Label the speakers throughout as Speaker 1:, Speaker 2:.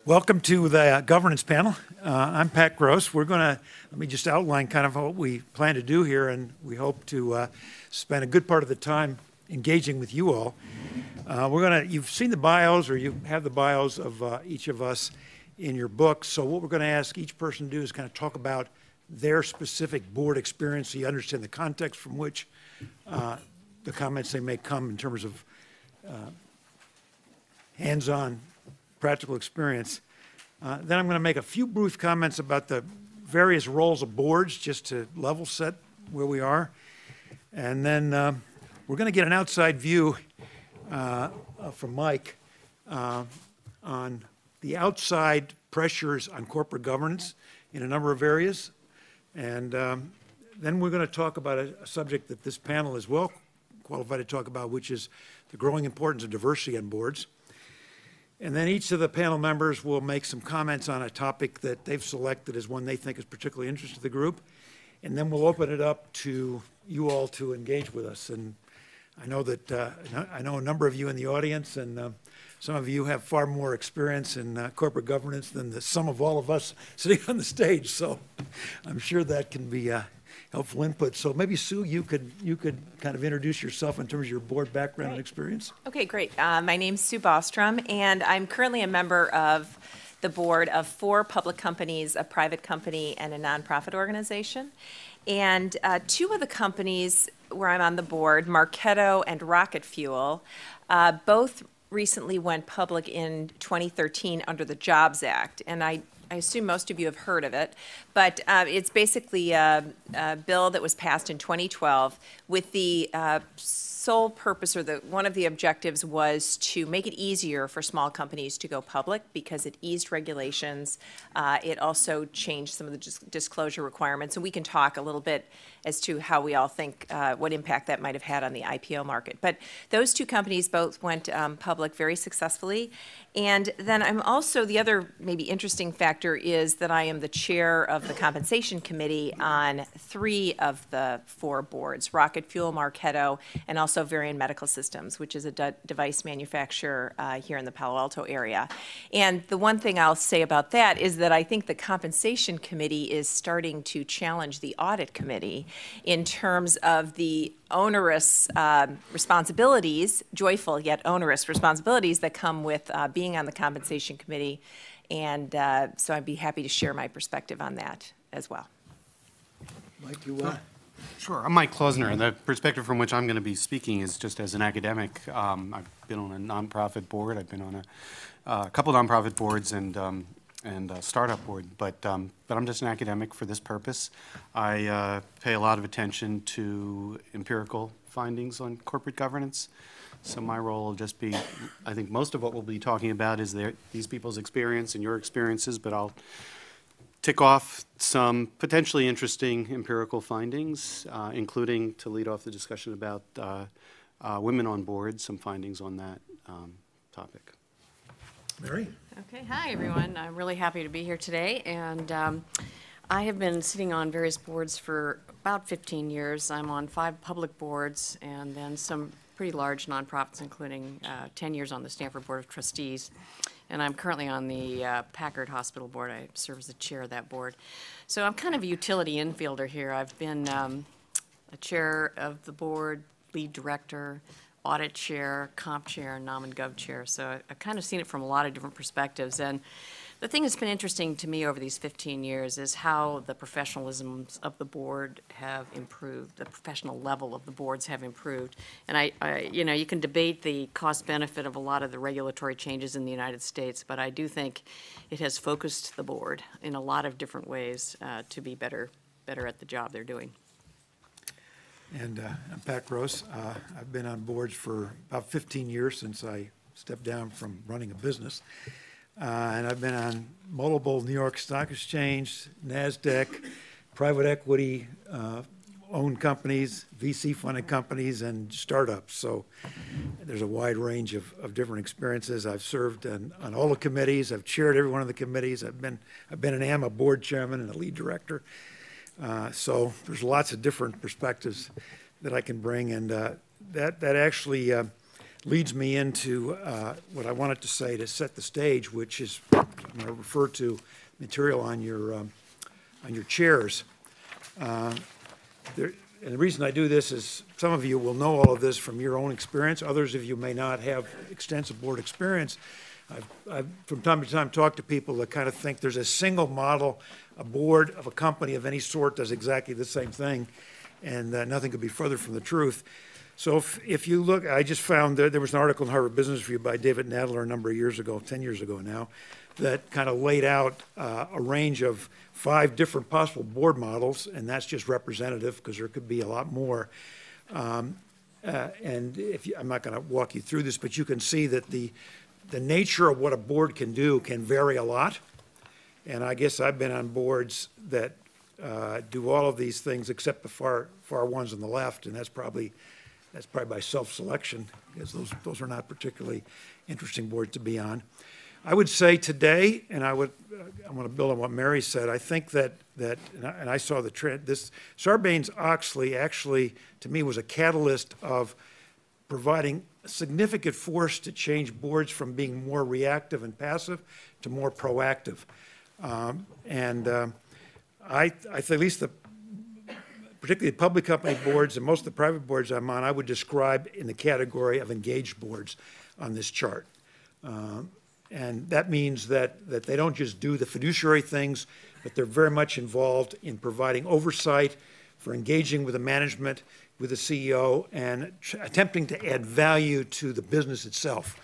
Speaker 1: Welcome to the governance panel. I'm Pat Gross. Let me just outline kind of what we plan to do here, and we hope to spend a good part of the time engaging with you all. You've seen the bios, or you have the bios of each of us in your books. So what we're going to ask each person to do is kind of talk about their specific board experience so you understand the context from which the comments they may come in terms of hands-on practical experience. Then I'm going to make a few brief comments about the various roles of boards just to level set where we are. And then we're going to get an outside view from Mike on the outside pressures on corporate governance in a number of areas. And then we're going to talk about a subject that this panel is well qualified to talk about, which is the growing importance of diversity on boards. And then each of the panel members will make some comments on a topic that they've selected as one they think is particularly interesting to the group. And then we'll open it up to you all to engage with us. And I know that I know a number of you in the audience, and some of you have far more experience in corporate governance than the sum of all of us sitting on the stage. So I'm sure that can be helpful input. So maybe, Sue, you could kind of introduce yourself in terms of your board background and experience.
Speaker 2: Okay, great. My name's Sue Bostrom, and I'm currently a member of the board of 4 public companies, a private company, and a nonprofit organization. And 2 of the companies where I'm on the board, Marketo and Rocket Fuel, both recently went public in 2013 under the Jobs Act. And I assume most of you have heard of it, but it's basically a bill that was passed in 2012 with the sole purpose, or one of the objectives was to make it easier for small companies to go public because it eased regulations. It also changed some of the disclosure requirements, and we can talk a little bit as to how we all think what impact that might have had on the IPO market. But those 2 companies both went public very successfully. And then I'm also, the other maybe interesting factor is that I am the chair of the compensation committee on 3 of the 4 boards, Rocket Fuel, Marketo, and also Varian Medical Systems, which is a device manufacturer here in the Palo Alto area. And the one thing I'll say about that is that I think the compensation committee is starting to challenge the audit committee in terms of the onerous responsibilities, joyful yet onerous responsibilities that come with being on the compensation committee. And so I'd be happy to share my perspective on that as well.
Speaker 1: Mike, you want?
Speaker 3: Sure. I'm Mike Klausner, and the perspective from which I'm going to be speaking is just as an academic. I've been on a nonprofit board. I've been on a couple nonprofit boards and a startup board, but I'm just an academic for this purpose. I pay a lot of attention to empirical findings on corporate governance. So my role will just be, I think most of what we'll be talking about is these people's experience and your experiences, but I'll tick off some potentially interesting empirical findings, including, to lead off the discussion about women on board, some findings on that topic.
Speaker 1: Mary?
Speaker 4: Okay, hi everyone. I'm really happy to be here today, and I have been sitting on various boards for about 15 years. I'm on 5 public boards and then some pretty large nonprofits, including 10 years on the Stanford Board of Trustees. And I'm currently on the Packard Hospital Board. I serve as the chair of that board. So I'm kind of a utility infielder here. I've been a chair of the board, lead director, audit chair, comp chair, nom and gov chair. So I've kind of seen it from a lot of different perspectives. And the thing that's been interesting to me over these 15 years is how the professionalisms of the board have improved, the professional level of the boards have improved. And you know, you can debate the cost benefit of a lot of the regulatory changes in the United States, but I do think it has focused the board in a lot of different ways to be better at the job they're doing.
Speaker 1: And I'm Pat Gross. I've been on boards for about 15 years since I stepped down from running a business. And I've been on multiple New York Stock Exchange, NASDAQ, private equity owned companies, VC funded companies, and startups. So there's a wide range of different experiences. I've served on all the committees. I've chaired every one of the committees. I've been and am a board chairman and a lead director. So there's lots of different perspectives that I can bring, and that actually leads me into what I wanted to say to set the stage, which is going to refer to material on your chairs. And the reason I do this is some of you will know all of this from your own experience. Others of you may not have extensive board experience. I've from time to time talked to people that kind of think there's a single model, a board of a company of any sort does exactly the same thing, and nothing could be further from the truth. So if you look, I just found there was an article in Harvard Business Review by David Nadler a number of years ago, 10 years ago now, that kind of laid out a range of 5 different possible board models, and that's just representative because there could be a lot more. And I'm not going to walk you through this, but you can see that the nature of what a board can do can vary a lot. And I guess I've been on boards that do all of these things except the far ones on the left, and that's probably by self-selection, because those are not particularly interesting boards to be on. I would say today, and I want to build on what Mary said, I think that and I saw the trend, this Sarbanes-Oxley actually, to me, was a catalyst of providing a significant force to change boards from being more reactive and passive to more proactive. I think at least particularly the public company boards and most of the private boards I'm on, I would describe in the category of engaged boards on this chart. And that means that they don't just do the fiduciary things, but they're very much involved in providing oversight, for engaging with the management, with the CEO, and attempting to add value to the business itself.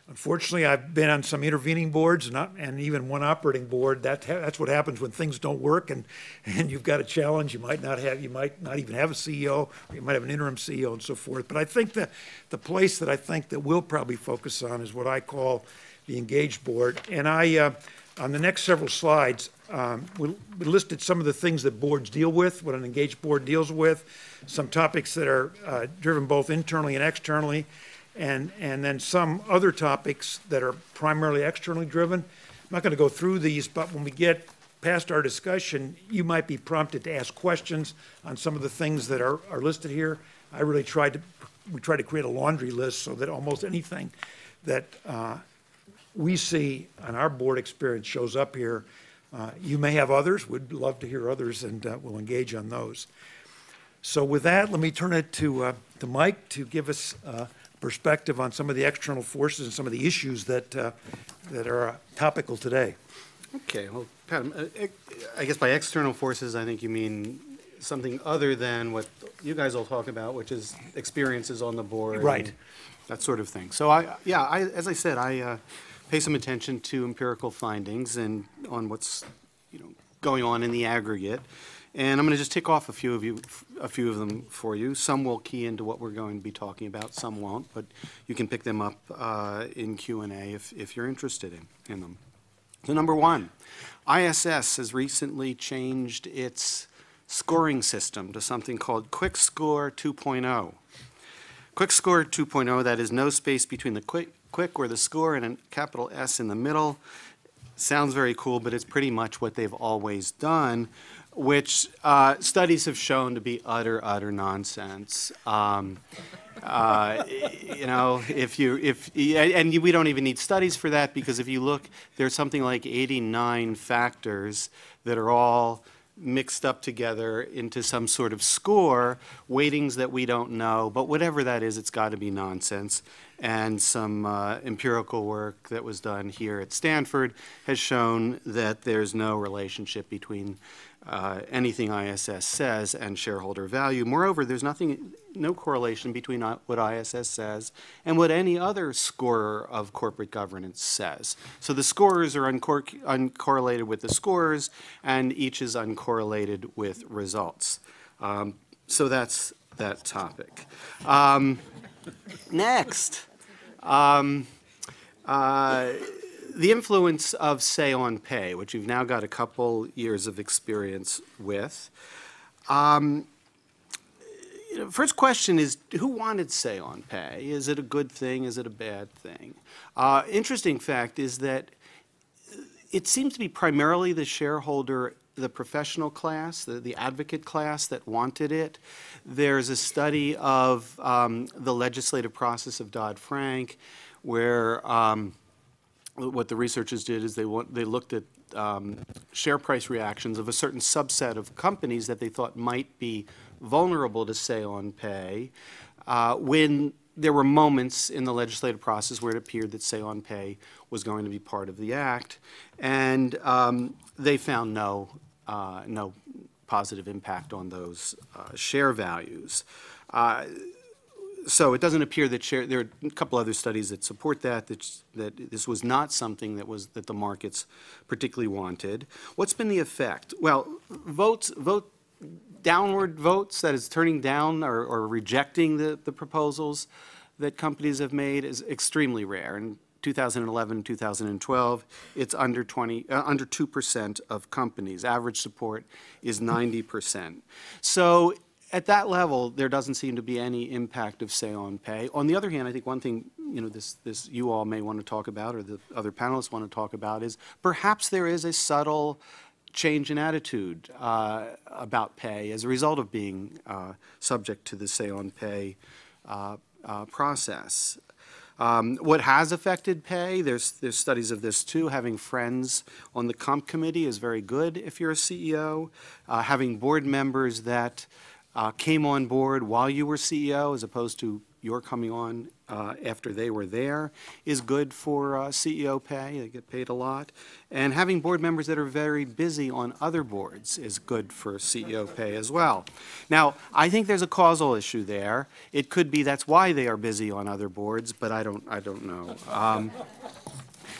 Speaker 1: Unfortunately, I've been on some intervening boards and even one operating board. That's what happens when things don't work and you've got a challenge. You might not even have a CEO, or you might have an interim CEO and so forth. But I think that the place that I think that we'll probably focus on is what I call the engaged board. And on the next several slides, we listed some of the things that boards deal with, what an engaged board deals with, some topics that are driven both internally and externally, and then some other topics that are primarily externally driven. I'm not going to go through these, but when we get past our discussion, you might be prompted to ask questions on some of the things that are listed here. We tried to create a laundry list so that almost anything that we see on our board experience shows up here. You may have others. We'd love to hear others, and we'll engage on those. So with that, let me turn it to Mike to give us perspective on some of the external forces and some of the issues that are topical today.
Speaker 3: Okay, well, Pat, I guess by external forces, I think you mean something other than what you guys will talk about, which is experiences on the board.
Speaker 1: Right.
Speaker 3: That sort of thing. So as I said, I pay some attention to empirical findings and on what's going on in the aggregate. And I'm going to just tick off a few of them for you. Some will key into what we're going to be talking about. Some won't, but you can pick them up in Q&A if you're interested in them. So number one, ISS has recently changed its scoring system to something called Quick Score 2.0. Quick Score 2.0, that is no space between the quick or the score and a capital S in the middle. Sounds very cool, but it's pretty much what they've always done, which studies have shown to be utter nonsense. And we don't even need studies for that, because if you look, there's something like 89 factors that are all mixed up together into some sort of score, weightings that we don't know, but whatever that is, it's got to be nonsense. And some empirical work that was done here at Stanford has shown that there's no relationship between anything ISS says and shareholder value. Moreover, there's no correlation between what ISS says and what any other scorer of corporate governance says. So the scorers are uncorrelated with the scorers, and each is uncorrelated with results. So that's that topic. Next. The influence of say on pay, which you've now got a couple years of experience with. First question is, who wanted say on pay? Is it a good thing? Is it a bad thing? Interesting fact is that it seems to be primarily the shareholder, the professional class, the advocate class that wanted it. There's a study of the legislative process of Dodd-Frank where what the researchers did is they looked at share price reactions of a certain subset of companies that they thought might be vulnerable to say-on pay when there were moments in the legislative process where it appeared that say-on pay was going to be part of the act, and they found no positive impact on those share values. So it doesn't appear that there are a couple other studies that support that this was not something that the markets particularly wanted. What's been the effect? Well, downward votes, that is turning down or rejecting the proposals that companies have made, is extremely rare. In 2011, 2012, it's under 2% of companies. Average support is 90%. So at that level, there doesn't seem to be any impact of say-on pay. On the other hand, I think one thing this you all may want to talk about, or the other panelists want to talk about, is perhaps there is a subtle change in attitude about pay as a result of being subject to the say-on pay process. What has affected pay, there's studies of this too. Having friends on the comp committee is very good if you're a CEO. Having board members that came on board while you were CEO as opposed to your coming on after they were there is good for CEO pay. They get paid a lot. And having board members that are very busy on other boards is good for CEO pay as well. Now, I think there's a causal issue there. It could be that's why they are busy on other boards, but I don't know.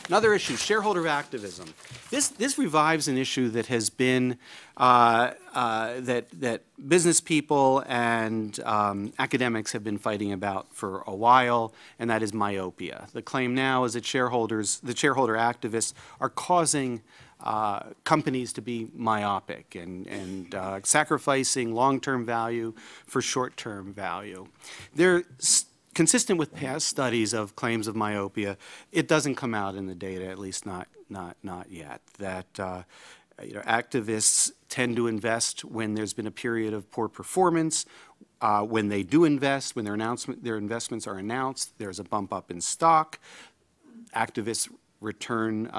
Speaker 3: Another issue, shareholder activism. This revives an issue that has been that business people and academics have been fighting about for a while, and that is myopia. The claim now is that the shareholder activists are causing companies to be myopic and sacrificing long-term value for short-term value. They're consistent with past studies of claims of myopia. It doesn't come out in the data, at least not yet, that activists tend to invest when there's been a period of poor performance. When they do invest, when their investments are announced, there's a bump up in stock. Activists return,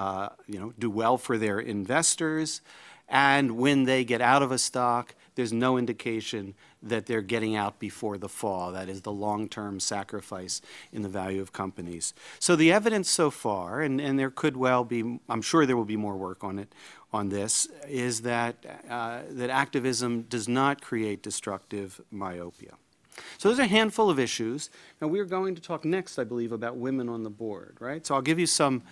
Speaker 3: do well for their investors. And when they get out of a stock, there's no indication that they're getting out before the fall. That is the long-term sacrifice in the value of companies. So the evidence so far, and there could well be, I'm sure there will be more work on this, is that that activism does not create destructive myopia. So there's a handful of issues. Now we're going to talk next, I believe, about women on the board, right? So I'll give you some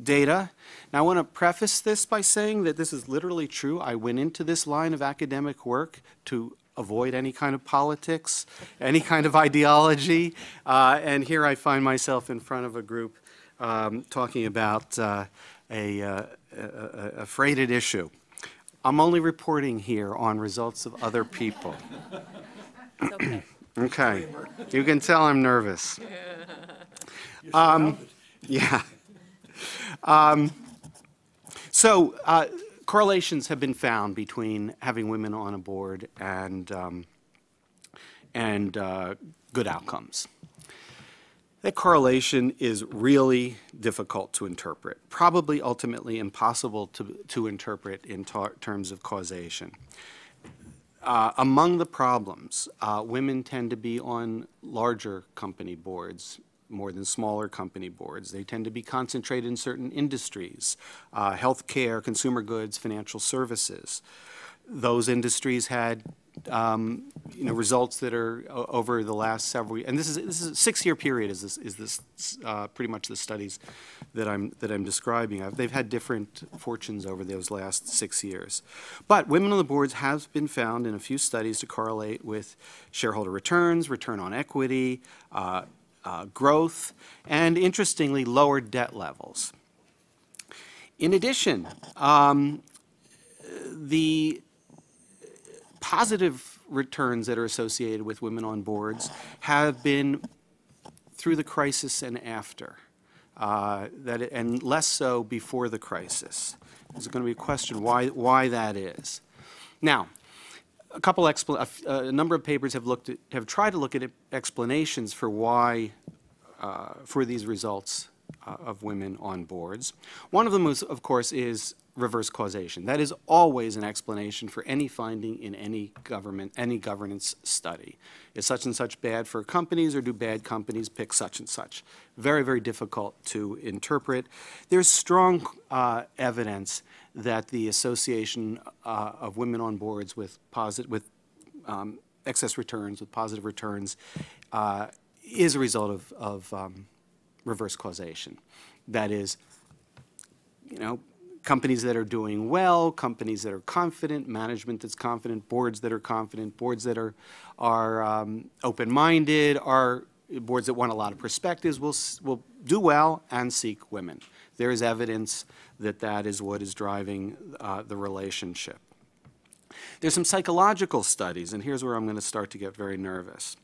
Speaker 3: data. Now I want to preface this by saying that this is literally true. I went into this line of academic work to avoid any kind of politics, any kind of ideology, and here I find myself in front of a group talking about a freighted issue. I'm only reporting here on results of other people.
Speaker 2: It's okay.
Speaker 3: Okay. You can tell I'm nervous. Yeah. So correlations have been found between having women on a board and good outcomes. That correlation is really difficult to interpret, probably ultimately impossible to interpret in terms of causation. Among the problems, women tend to be on larger company boards more than smaller company boards. They tend to be concentrated in certain industries, healthcare, consumer goods, financial services. Those industries had results that are over the last several years, and this is a 6-year period. Is this pretty much the studies that I'm describing? They've had different fortunes over those last 6 years, but women on the boards have been found in a few studies to correlate with shareholder returns, return on equity, growth, and interestingly, lower debt levels. In addition, the positive returns that are associated with women on boards have been through the crisis and after, and less so before the crisis. There's going to be a question why that is. Now, a number of papers have tried to look at explanations for why for these results of women on boards. One of them, of course, is reverse causation. That is always an explanation for any finding in any governance study. Is such and such bad for companies, or do bad companies pick such and such? Very, very difficult to interpret. There's strong evidence that the association of women on boards with excess returns, with positive returns, is a result of reverse causation. That is, companies that are doing well, companies that are confident, management that's confident, boards that are confident, boards that are open-minded, are boards that want a lot of perspectives will do well and seek women. There is evidence that that is what is driving the relationship. There's some psychological studies, and here's where I'm going to start to get very nervous.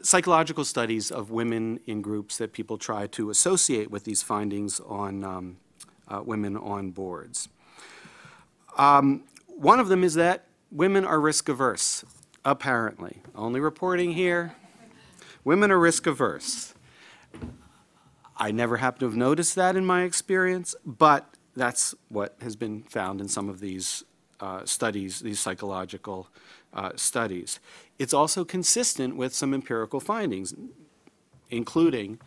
Speaker 3: Psychological studies of women in groups that people try to associate with these findings on women on boards. One of them is that women are risk averse, apparently. Only reporting here, women are risk averse. I never happen to have noticed that in my experience, but that's what has been found in some of these studies, these psychological studies. It's also consistent with some empirical findings, including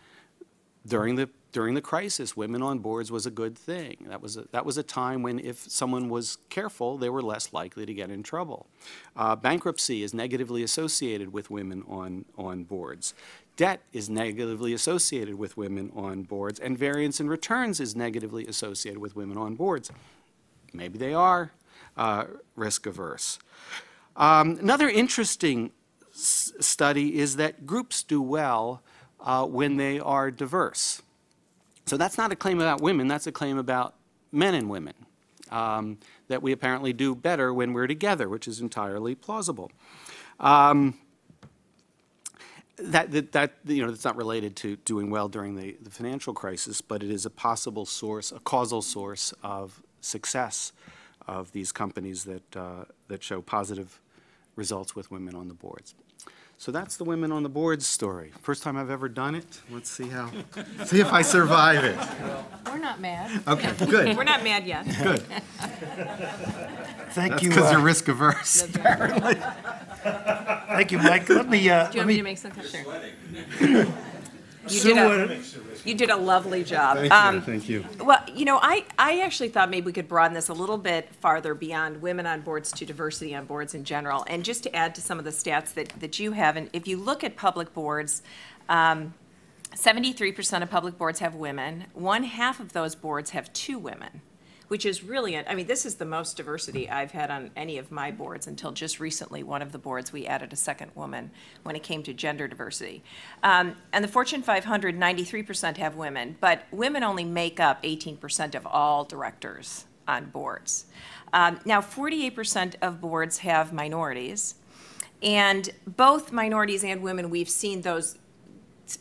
Speaker 3: during the crisis, women on boards was a good thing. That was a time when if someone was careful, they were less likely to get in trouble. Bankruptcy is negatively associated with women on boards. Debt is negatively associated with women on boards, and variance in returns is negatively associated with women on boards. Maybe they are risk averse. Another interesting study is that groups do well when they are diverse. So that's not a claim about women, that's a claim about men and women, that we apparently do better when we're together, which is entirely plausible. That's not related to doing well during the financial crisis, but it is a possible source, a causal source of success of these companies that show positive results with women on the boards. So that's the women on the boards story. First time I've ever done it. Let's see if I survive it.
Speaker 4: We're not mad.
Speaker 3: Okay, good.
Speaker 2: We're not mad yet.
Speaker 3: Good.
Speaker 1: Thank
Speaker 3: That's
Speaker 1: you.
Speaker 3: because you're risk averse, apparently.
Speaker 1: Thank you, Mike. Let me.
Speaker 2: Do you want me to make some cups? You did a lovely job.
Speaker 3: Thank you.
Speaker 2: Well, I actually thought maybe we could broaden this a little bit farther beyond women on boards to diversity on boards in general. And just to add to some of the stats that you have, and if you look at public boards, 73% of public boards have women. 1/2 of those boards have 2 women, which is really, this is the most diversity I've had on any of my boards until just recently. One of the boards, we added a second woman when it came to gender diversity. And the Fortune 500, 93% have women, but women only make up 18% of all directors on boards. Now, 48% of boards have minorities, and both minorities and women, we've seen those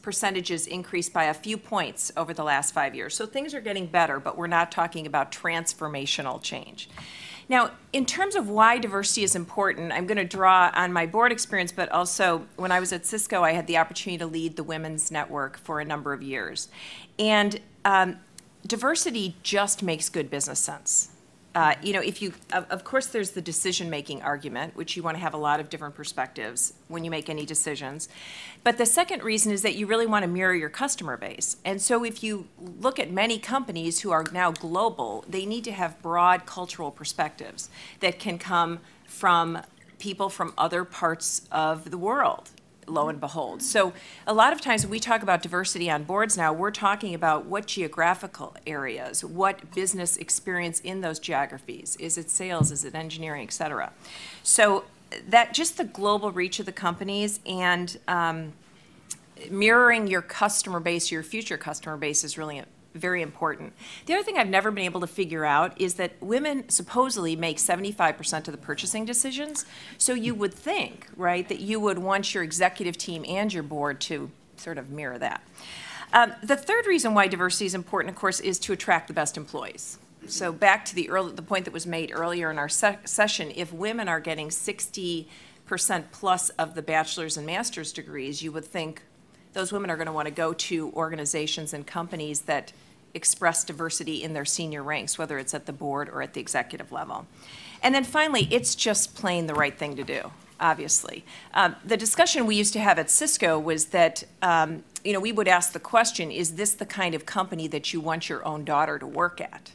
Speaker 2: percentages increase by a few points over the last 5 years. So things are getting better, but we're not talking about transformational change. Now, in terms of why diversity is important, I'm going to draw on my board experience, but also when I was at Cisco, I had the opportunity to lead the Women's Network for a number of years. And diversity just makes good business sense. Of course, there's the decision-making argument, which you want to have a lot of different perspectives when you make any decisions. But the second reason is that you really want to mirror your customer base. And so if you look at many companies who are now global, they need to have broad cultural perspectives that can come from people from other parts of the world, lo and behold. So a lot of times when we talk about diversity on boards now, we're talking about what geographical areas, what business experience in those geographies. Is it sales, is it engineering, et cetera. So that just the global reach of the companies and mirroring your customer base, your future customer base is really very important. The other thing I've never been able to figure out is that women supposedly make 75% of the purchasing decisions. So you would think, right, that you would want your executive team and your board to sort of mirror that. The third reason why diversity is important, of course, is to attract the best employees. So back to the point that was made earlier in our session, if women are getting 60% plus of the bachelor's and master's degrees, you would think those women are going to want to go to organizations and companies that express diversity in their senior ranks, whether it's at the board or at the executive level. And then finally, it's just plain the right thing to do, obviously. The discussion we used to have at Cisco was that we would ask the question, is this the kind of company that you want your own daughter to work at?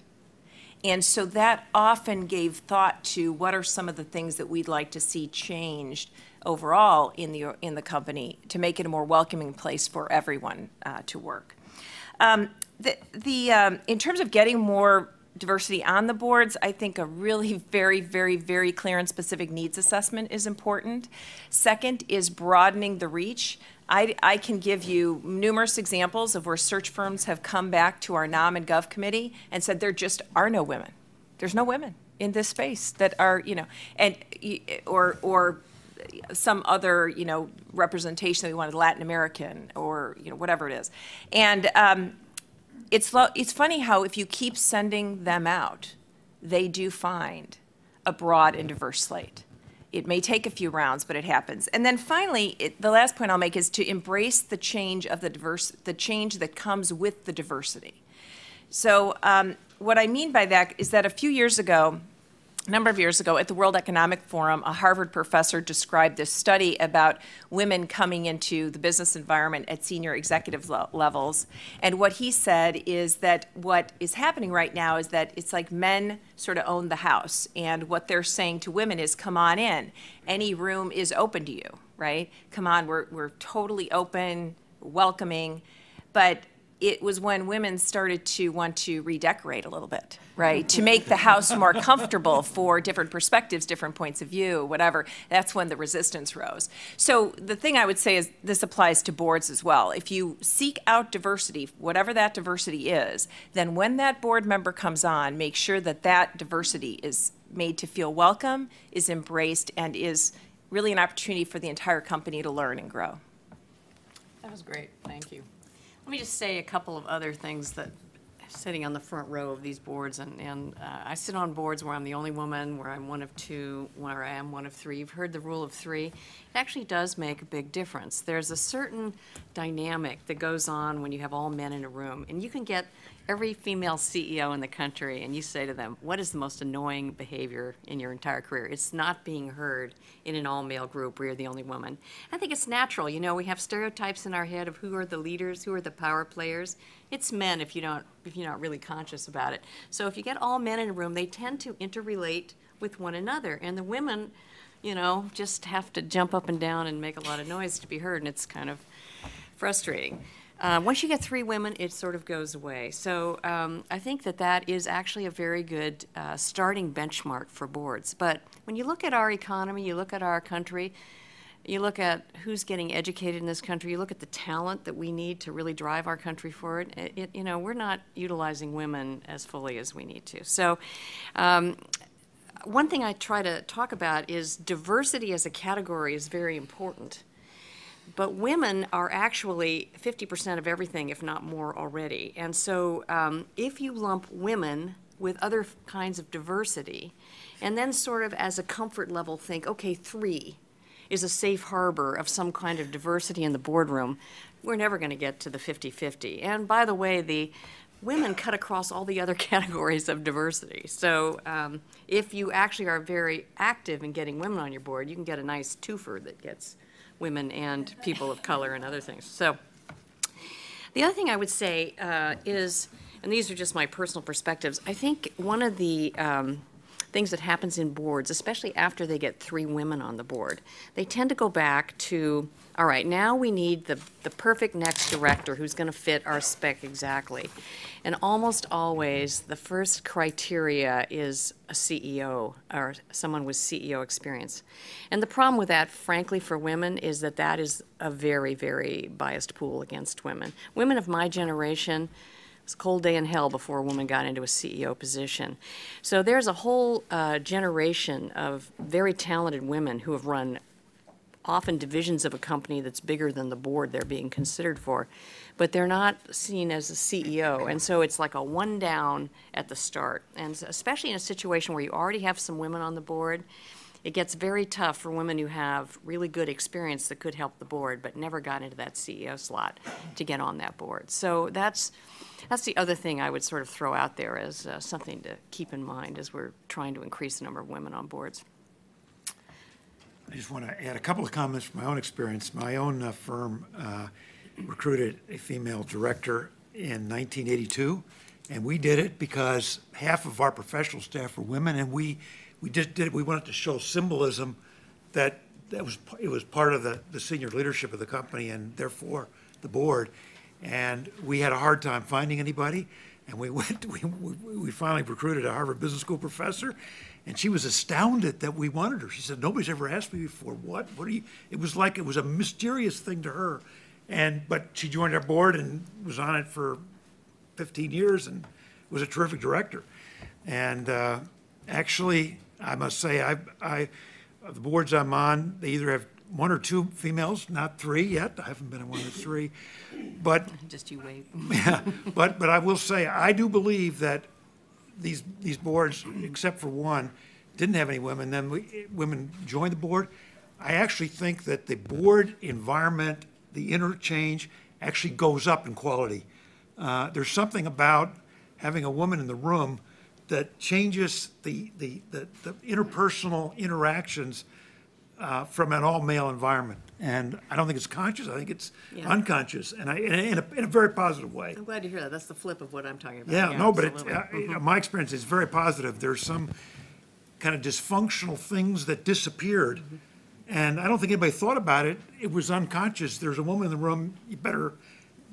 Speaker 2: And so that often gave thought to what are some of the things that we'd like to see changed overall in the company to make it a more welcoming place for everyone to work. In terms of getting more diversity on the boards, I think a really very, very, very clear and specific needs assessment is important. Second is broadening the reach. I can give you numerous examples of where search firms have come back to our Nom and Gov committee and said there just are no women. There's no women in this space that are, or some other, representation that we wanted, Latin American or, whatever it is. And it's funny how if you keep sending them out, they do find a broad and diverse slate. It may take a few rounds, but it happens. And then finally, the last point I'll make is to embrace the change of the change that comes with the diversity. So what I mean by that is that a number of years ago, at the World Economic Forum, a Harvard professor described this study about women coming into the business environment at senior executive levels. And what he said is that what is happening right now is that it's like men sort of own the house. And what they're saying to women is, come on in. Any room is open to you, right? Come on, we're totally open, welcoming. But it was when women started to want to redecorate a little bit, right? To make the house more comfortable for different perspectives, different points of view, whatever. That's when the resistance rose. So the thing I would say is this applies to boards as well. If you seek out diversity, whatever that diversity is, then when that board member comes on, make sure that that diversity is made to feel welcome, is embraced, and is really an opportunity for the entire company to learn and grow.
Speaker 4: That was great. Thank you. Let me just say a couple of other things that sitting on the front row of these boards, and I sit on boards where I'm the only woman, where I'm one of two, where I am one of three. You've heard the rule of three. It actually does make a big difference. There's a certain dynamic that goes on when you have all men in a room, and you can get every female CEO in the country and you say to them, what is the most annoying behavior in your entire career? It's not being heard in an all-male group where you're the only woman. I think it's natural. We have stereotypes in our head of who are the leaders, who are the power players. It's men if you're not really conscious about it. So if you get all men in a room, they tend to interrelate with one another. And the women, just have to jump up and down and make a lot of noise to be heard, and it's kind of frustrating. Once you get three women, it sort of goes away. So I think that is actually a very good starting benchmark for boards. But when you look at our economy, you look at our country, you look at who's getting educated in this country, you look at the talent that we need to really drive our country forward, we're not utilizing women as fully as we need to. So one thing I try to talk about is diversity as a category is very important. But women are actually 50% of everything, if not more already. And so if you lump women with other kinds of diversity, and then sort of as a comfort level think, okay, 3 is a safe harbor of some kind of diversity in the boardroom, we're never going to get to the 50-50. And by the way, the women cut across all the other categories of diversity. So if you actually are very active in getting women on your board, you can get a nice twofer that gets women and people of color and other things. So the other thing I would say is, and these are just my personal perspectives, I think one of the things that happens in boards, especially after they get 3 women on the board, they tend to go back to, all right, now we need the perfect next director who's going to fit our spec exactly. And almost always the first criteria is a CEO or someone with CEO experience. And the problem with that, frankly, for women is that is a very, very biased pool against women. Women of my generation, it was a cold day in hell before a woman got into a CEO position. So there's a whole generation of very talented women who have run often divisions of a company that's bigger than the board they're being considered for, but they're not seen as a CEO, and so it's like a one down at the start. And especially in a situation where you already have some women on the board, it gets very tough for women who have really good experience that could help the board, but never got into that CEO slot to get on that board. So that's the other thing I would sort of throw out there as something to keep in mind as we're trying to increase the number of women on boards.
Speaker 1: I just want to add a couple of comments from my own experience. My own firm recruited a female director in 1982, and we did it because half of our professional staff were women, and we just did it. We wanted to show symbolism that it was part of the senior leadership of the company and therefore the board. And we had a hard time finding anybody, and we finally recruited a Harvard Business School professor, and she was astounded that we wanted her. She said, "Nobody's ever asked me before. What do you?" It was like it was a mysterious thing to her, but she joined our board and was on it for 15 years and was a terrific director. And actually, I must say, the boards I'm on, they either have one or two females, not three yet. I haven't been on one of the three, but
Speaker 4: Just you wait.
Speaker 1: yeah, but I will say, I do believe that these boards, except for one, didn't have any women. Then women joined the board. I actually think that the board environment, the interchange, actually goes up in quality. There's something about having a woman in the room that changes the interpersonal interactions from an all-male environment. And I don't think it's conscious. I think it's unconscious, and in a very positive way.
Speaker 4: I'm glad to hear that. That's the flip of what I'm talking about.
Speaker 1: Yeah, no, but
Speaker 4: absolutely.
Speaker 1: my experience is very positive. There's some kind of dysfunctional things that disappeared, and I don't think anybody thought about it. It was unconscious. There's a woman in the room, you better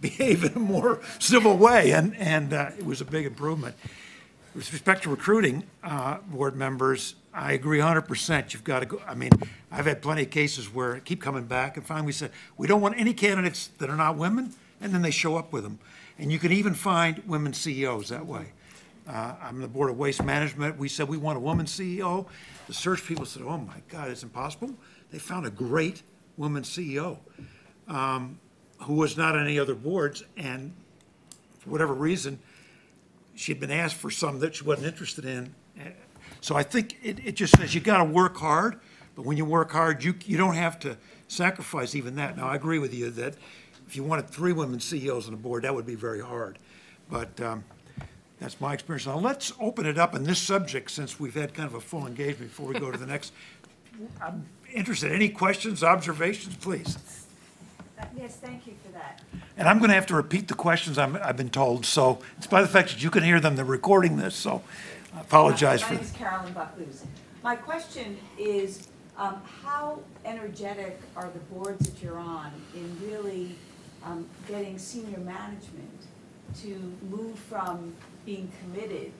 Speaker 1: behave in a more civil way, and it was a big improvement. With respect to recruiting board members, I agree 100%. You've got to go. I mean, I've had plenty of cases where I keep coming back, and finally we said, we don't want any candidates that are not women, and then they show up with them. And you can even find women CEOs that way. I'm on the board of Waste Management. We said we want a woman CEO. The search people said, oh my God, it's impossible. They found a great woman CEO who was not on any other boards, and for whatever reason, she'd been asked for some that she wasn't interested in. So I think it just says you got to work hard, but when you work hard, you don't have to sacrifice even that. Now, I agree with you that if you wanted 3 women CEOs on the board, that would be very hard. But that's my experience. Now, let's open it up on this subject since we've had kind of a full engagement before we go to the next. I'm interested. Any questions, observations, please?
Speaker 5: Yes, thank you for that.
Speaker 1: And I'm going to have to repeat the questions I've been told, so it's by the fact that you can hear them, they're recording this, so I apologize for
Speaker 5: My
Speaker 1: that.
Speaker 5: name is Carolyn Buckluse. My question is, how energetic are the boards that you're on in really getting senior management to move from being committed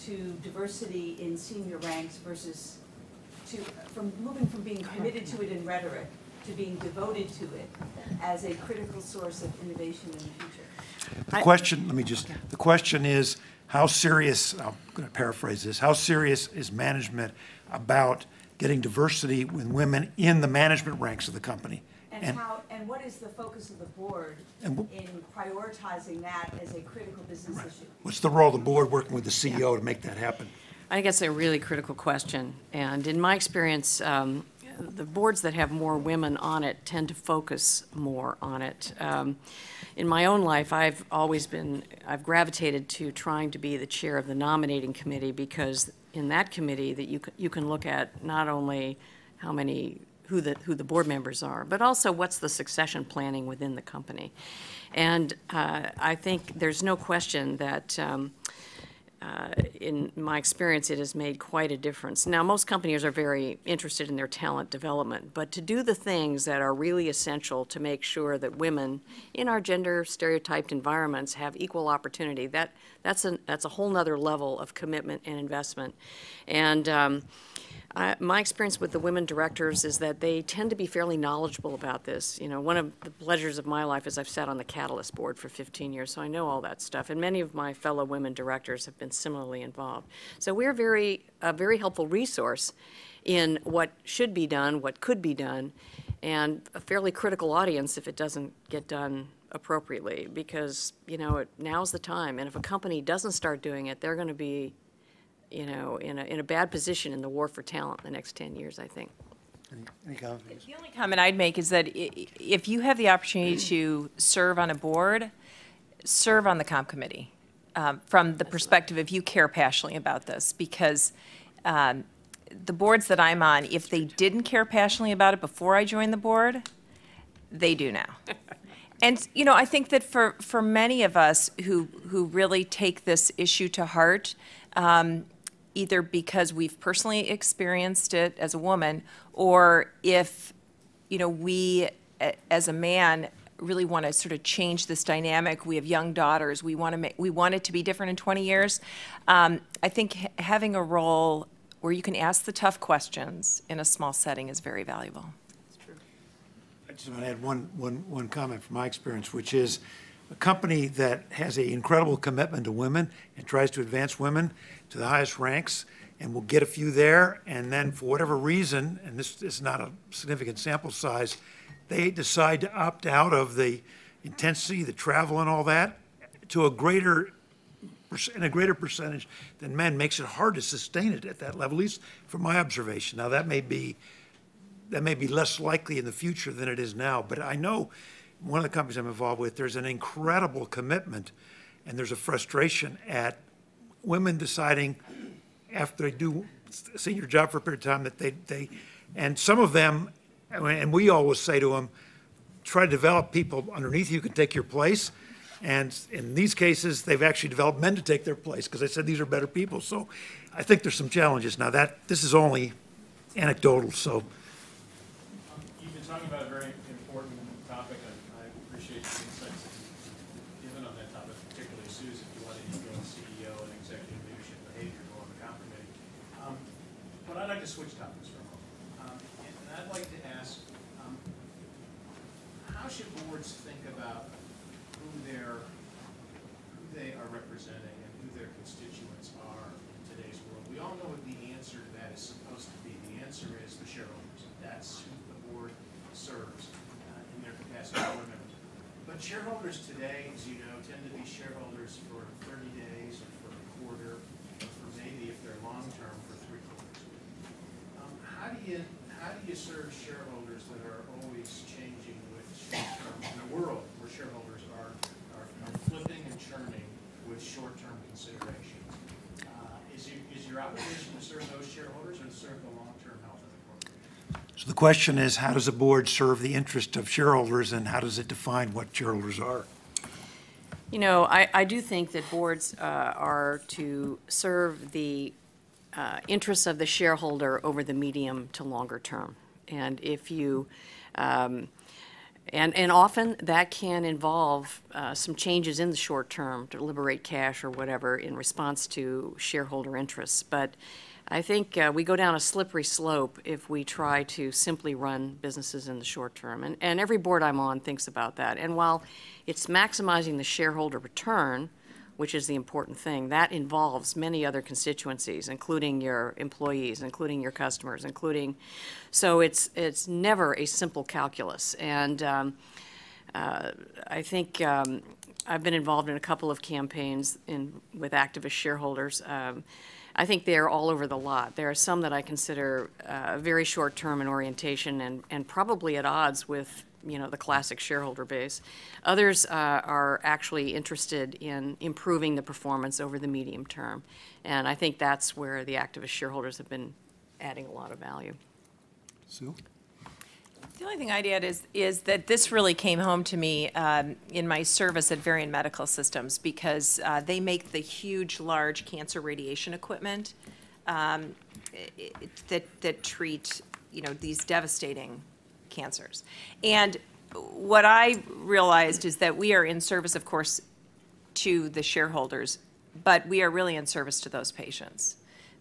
Speaker 5: to diversity in senior ranks versus moving from being committed to it in rhetoric to being devoted to it as a critical source of innovation in the future?
Speaker 1: The question, the question is, how serious, I'm going to paraphrase this, how serious is management about getting diversity with women in the management ranks of the company?
Speaker 5: And what is the focus of the board in prioritizing that as a critical business issue?
Speaker 1: What's the role of the board working with the CEO to make that happen?
Speaker 4: I think it's a really critical question. And in my experience, the boards that have more women on it tend to focus more on it. In my own life, I've gravitated to trying to be the chair of the nominating committee, because in that committee that you can look at not only who the board members are, but also what's the succession planning within the company. And I think there's no question that in my experience, it has made quite a difference. Now, most companies are very interested in their talent development, but to do the things that are really essential to make sure that women in our gender stereotyped environments have equal opportunity, that's a whole nother level of commitment and investment. And my experience with the women directors is that they tend to be fairly knowledgeable about this. You know, one of the pleasures of my life is I've sat on the Catalyst board for 15 years, so I know all that stuff. And many of my fellow women directors have been similarly involved. So we're a very helpful resource in what should be done, what could be done, and a fairly critical audience if it doesn't get done appropriately, because, you know, now's the time. And if a company doesn't start doing it, they're going to be you know, in a bad position in the war for talent in the next 10 years, I think.
Speaker 1: Any comments?
Speaker 2: The only comment I'd make is that if you have the opportunity to serve on a board, serve on the comp committee, from the perspective if you care passionately about this, because the boards that I'm on, if they didn't care passionately about it before I joined the board, they do now. And, you know, I think that for many of us who really take this issue to heart, either because we've personally experienced it as a woman, or if, you know, we, as a man, really want to sort of change this dynamic. We have young daughters. We want it to be different in 20 years. I think having a role where you can ask the tough questions in a small setting is very valuable.
Speaker 1: I just want to add one comment from my experience, which is a company that has an incredible commitment to women and tries to advance women to the highest ranks, and will get a few there, and then for whatever reason, and this is not a significant sample size, they decide to opt out of the intensity, the travel and all that, to a greater percentage than men, makes it hard to sustain it at that level, at least from my observation. Now, that may be less likely in the future than it is now, but I know one of the companies I'm involved with, there's an incredible commitment, and there's a frustration at women deciding after they do a senior job for a period of time that and some of them, and we always say to them, try to develop people underneath you who can take your place. And in these cases, they've actually developed men to take their place because they said these are better people. So I think there's some challenges. Now this is only anecdotal, so.
Speaker 6: You've been talking about a very important topic, and I appreciate the insights that you've given on that topic, particularly Susan, if you wanted to go CEO and executive leadership behavior go on the comp committee. But I'd like to switch topics for a moment. And I'd like to ask, how should boards think about who they are representing and who their constituents are in today's world? We all know what the answer to that is supposed to be. The answer is the shareholders. That's who the board serves in their capacity as board members. But shareholders today, as you know, tend to be shareholders for 30 days or for a quarter, or for maybe, if they're long-term, for 3 quarters. How do you serve shareholders that are always changing with short-term, in a world where shareholders are flipping and churning with short-term considerations? Is your obligation to serve those shareholders or to serve the long-term health of the corporation?
Speaker 1: So the question is, how does a board serve the interest of shareholders, and how does it define what shareholders are?
Speaker 4: You know, I do think that boards are to serve the interests of the shareholder over the medium to longer term. And if you, and often that can involve some changes in the short term to liberate cash or whatever in response to shareholder interests. But I think we go down a slippery slope if we try to simply run businesses in the short term. And every board I'm on thinks about that. And while it's maximizing the shareholder return, which is the important thing, that involves many other constituencies, including your employees, including your customers, so it's never a simple calculus. And I think I've been involved in a couple of campaigns with activist shareholders. I think they're all over the lot. There are some that I consider very short-term in orientation and probably at odds with, you know, the classic shareholder base. Others are actually interested in improving the performance over the medium term. And I think that's where the activist shareholders have been adding a lot of value.
Speaker 1: Sue?
Speaker 2: The only thing I'd add is that this really came home to me in my service at Varian Medical Systems, because they make the huge, large cancer radiation equipment that treat, you know, these devastating cancers. And what I realized is that we are in service, of course, to the shareholders, but we are really in service to those patients.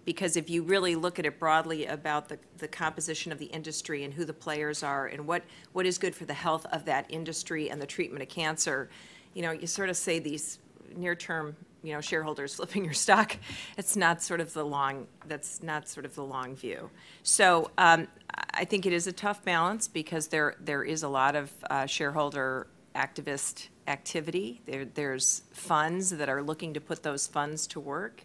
Speaker 2: Because if you really look at it broadly about the composition of the industry and who the players are and what is good for the health of that industry and the treatment of cancer, you know, you sort of say these near-term, you know, shareholders flipping your stock, that's not sort of the long view. So I think it is a tough balance because there is a lot of shareholder activist activity. There's funds that are looking to put those funds to work.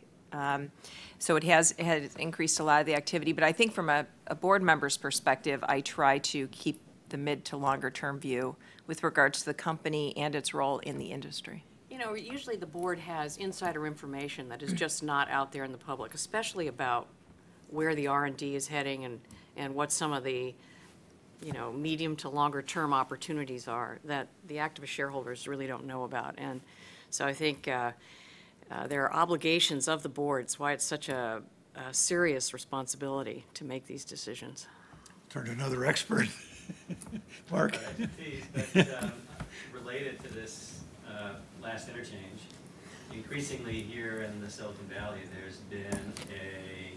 Speaker 2: So it has increased a lot of the activity, but I think from a board member's perspective, I try to keep the mid to longer term view with regards to the company and its role in the industry.
Speaker 4: You know, usually the board has insider information that is just not out there in the public, especially about where the R&D is heading and what some of the, you know, medium to longer term opportunities are that the activist shareholders really don't know about. And so I think there are obligations of the board. It's why it's such a serious responsibility to make these decisions.
Speaker 1: Turn to another expert. Mark?
Speaker 7: But related to this last interchange, increasingly here in the Silicon Valley, there's been a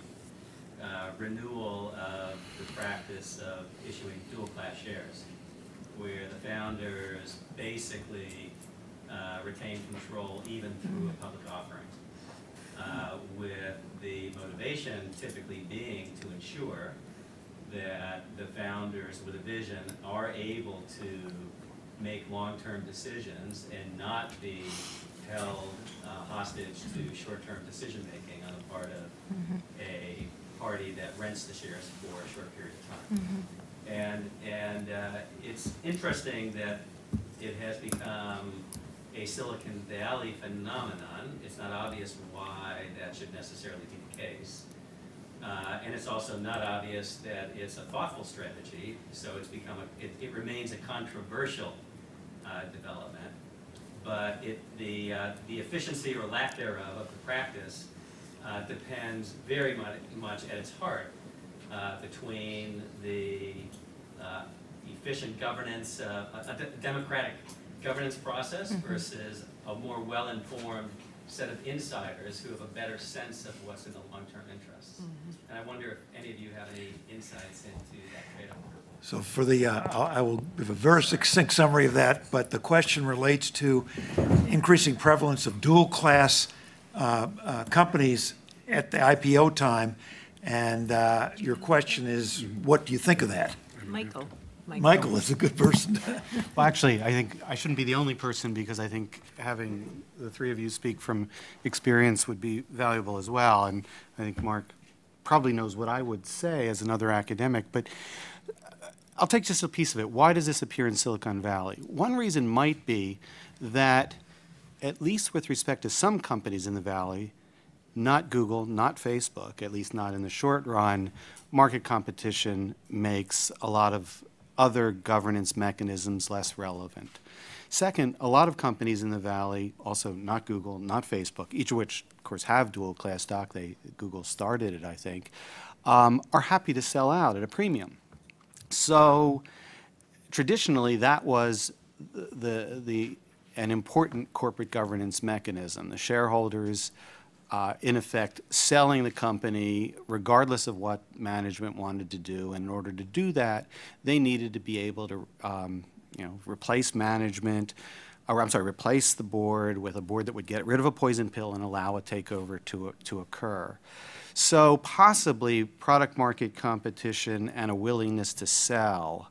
Speaker 7: renewal of the practice of issuing dual-class shares, where the founders basically retain control even through a public offering, with the motivation typically being to ensure that the founders with a vision are able to make long-term decisions and not be held hostage to short-term decision-making on the part of a party that rents the shares for a short period of time. And it's interesting that it has become a Silicon Valley phenomenon. It's not obvious why that should necessarily be the case. And it's also not obvious that it's a thoughtful strategy, so it's become it remains a controversial development. But the efficiency or lack thereof of the practice depends very much at its heart between the efficient governance, a democratic governance process versus a more well-informed set of insiders who have a better sense of what's in the long-term interests. And I wonder if any of you have any insights into that trade-off.
Speaker 1: So for the, I will give a very succinct summary of that, but the question relates to increasing prevalence of dual-class companies at the IPO time, and your question is, what do you think of that? Michael is a good person.
Speaker 3: Well, actually, I think I shouldn't be the only person, because I think having the three of you speak from experience would be valuable as well. And I think Mark probably knows what I would say as another academic. But I'll take just a piece of it. Why does this appear in Silicon Valley? One reason might be that, at least with respect to some companies in the Valley, not Google, not Facebook, at least not in the short run, market competition makes a lot of other governance mechanisms less relevant. Second, a lot of companies in the Valley, also not Google, not Facebook, each of which, of course, have dual-class stock, Google started it, I think, are happy to sell out at a premium. So traditionally, that was an important corporate governance mechanism. The shareholders, in effect, selling the company regardless of what management wanted to do. And in order to do that, they needed to be able to, replace management, or I'm sorry, replace the board with a board that would get rid of a poison pill and allow a takeover to occur. So possibly product market competition and a willingness to sell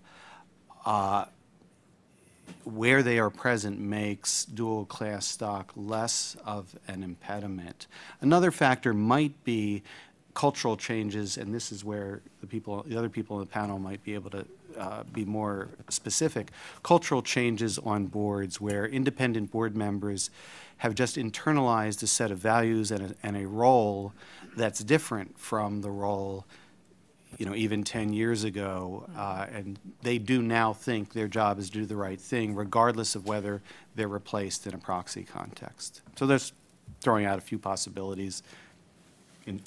Speaker 3: where they are present makes dual-class stock less of an impediment. Another factor might be cultural changes, and this is where the other people on the panel might be able to be more specific. Cultural changes on boards where independent board members have just internalized a set of values and a role that's different from the role even 10 years ago, and they do now think their job is to do the right thing, regardless of whether they're replaced in a proxy context. So there's throwing out a few possibilities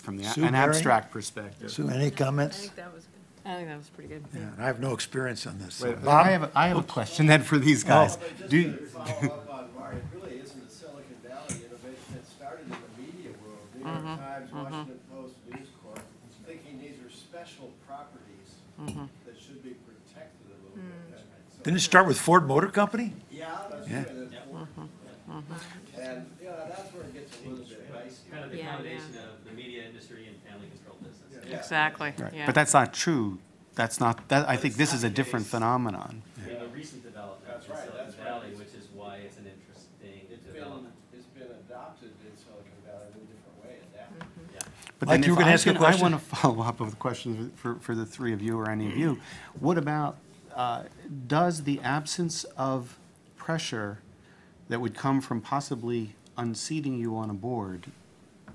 Speaker 3: from an abstract perspective.
Speaker 1: Sue, any comments?
Speaker 4: I think that was pretty good.
Speaker 1: Yeah, I have no experience on this.
Speaker 3: Wait,
Speaker 1: Bob?
Speaker 3: I have a question then for these guys.
Speaker 8: Just to follow up on Mark, it really isn't a Silicon Valley innovation. It started in the media world, New York Times, Washington Post, News Corp, thinking these are special properties that should be protected a little bit. So
Speaker 1: Didn't it start with Ford Motor Company?
Speaker 8: yeah, that's
Speaker 1: Yeah.
Speaker 8: right. And that's where it gets a little bit dicey.
Speaker 7: Kind of the combination of the media industry and family-controlled business.
Speaker 8: Yeah.
Speaker 4: Exactly,
Speaker 3: Right.
Speaker 4: yeah.
Speaker 3: But that's not true. That's not, I think this is a different phenomenon.
Speaker 7: We have a recent development
Speaker 8: That's
Speaker 7: in
Speaker 8: right,
Speaker 7: Silicon
Speaker 8: that's right.
Speaker 7: Valley, which is why it's an interesting being
Speaker 8: It's
Speaker 7: developed.
Speaker 8: been adopted in Silicon Valley in a different way, adapted.
Speaker 7: Yeah.
Speaker 3: But
Speaker 1: Mike,
Speaker 3: then
Speaker 1: you were
Speaker 3: if
Speaker 1: gonna
Speaker 3: I
Speaker 1: ask a
Speaker 3: can-
Speaker 1: question?
Speaker 3: I want to follow up with questions for the three of you or any of you. What about, does the absence of pressure that would come from possibly unseating you on a board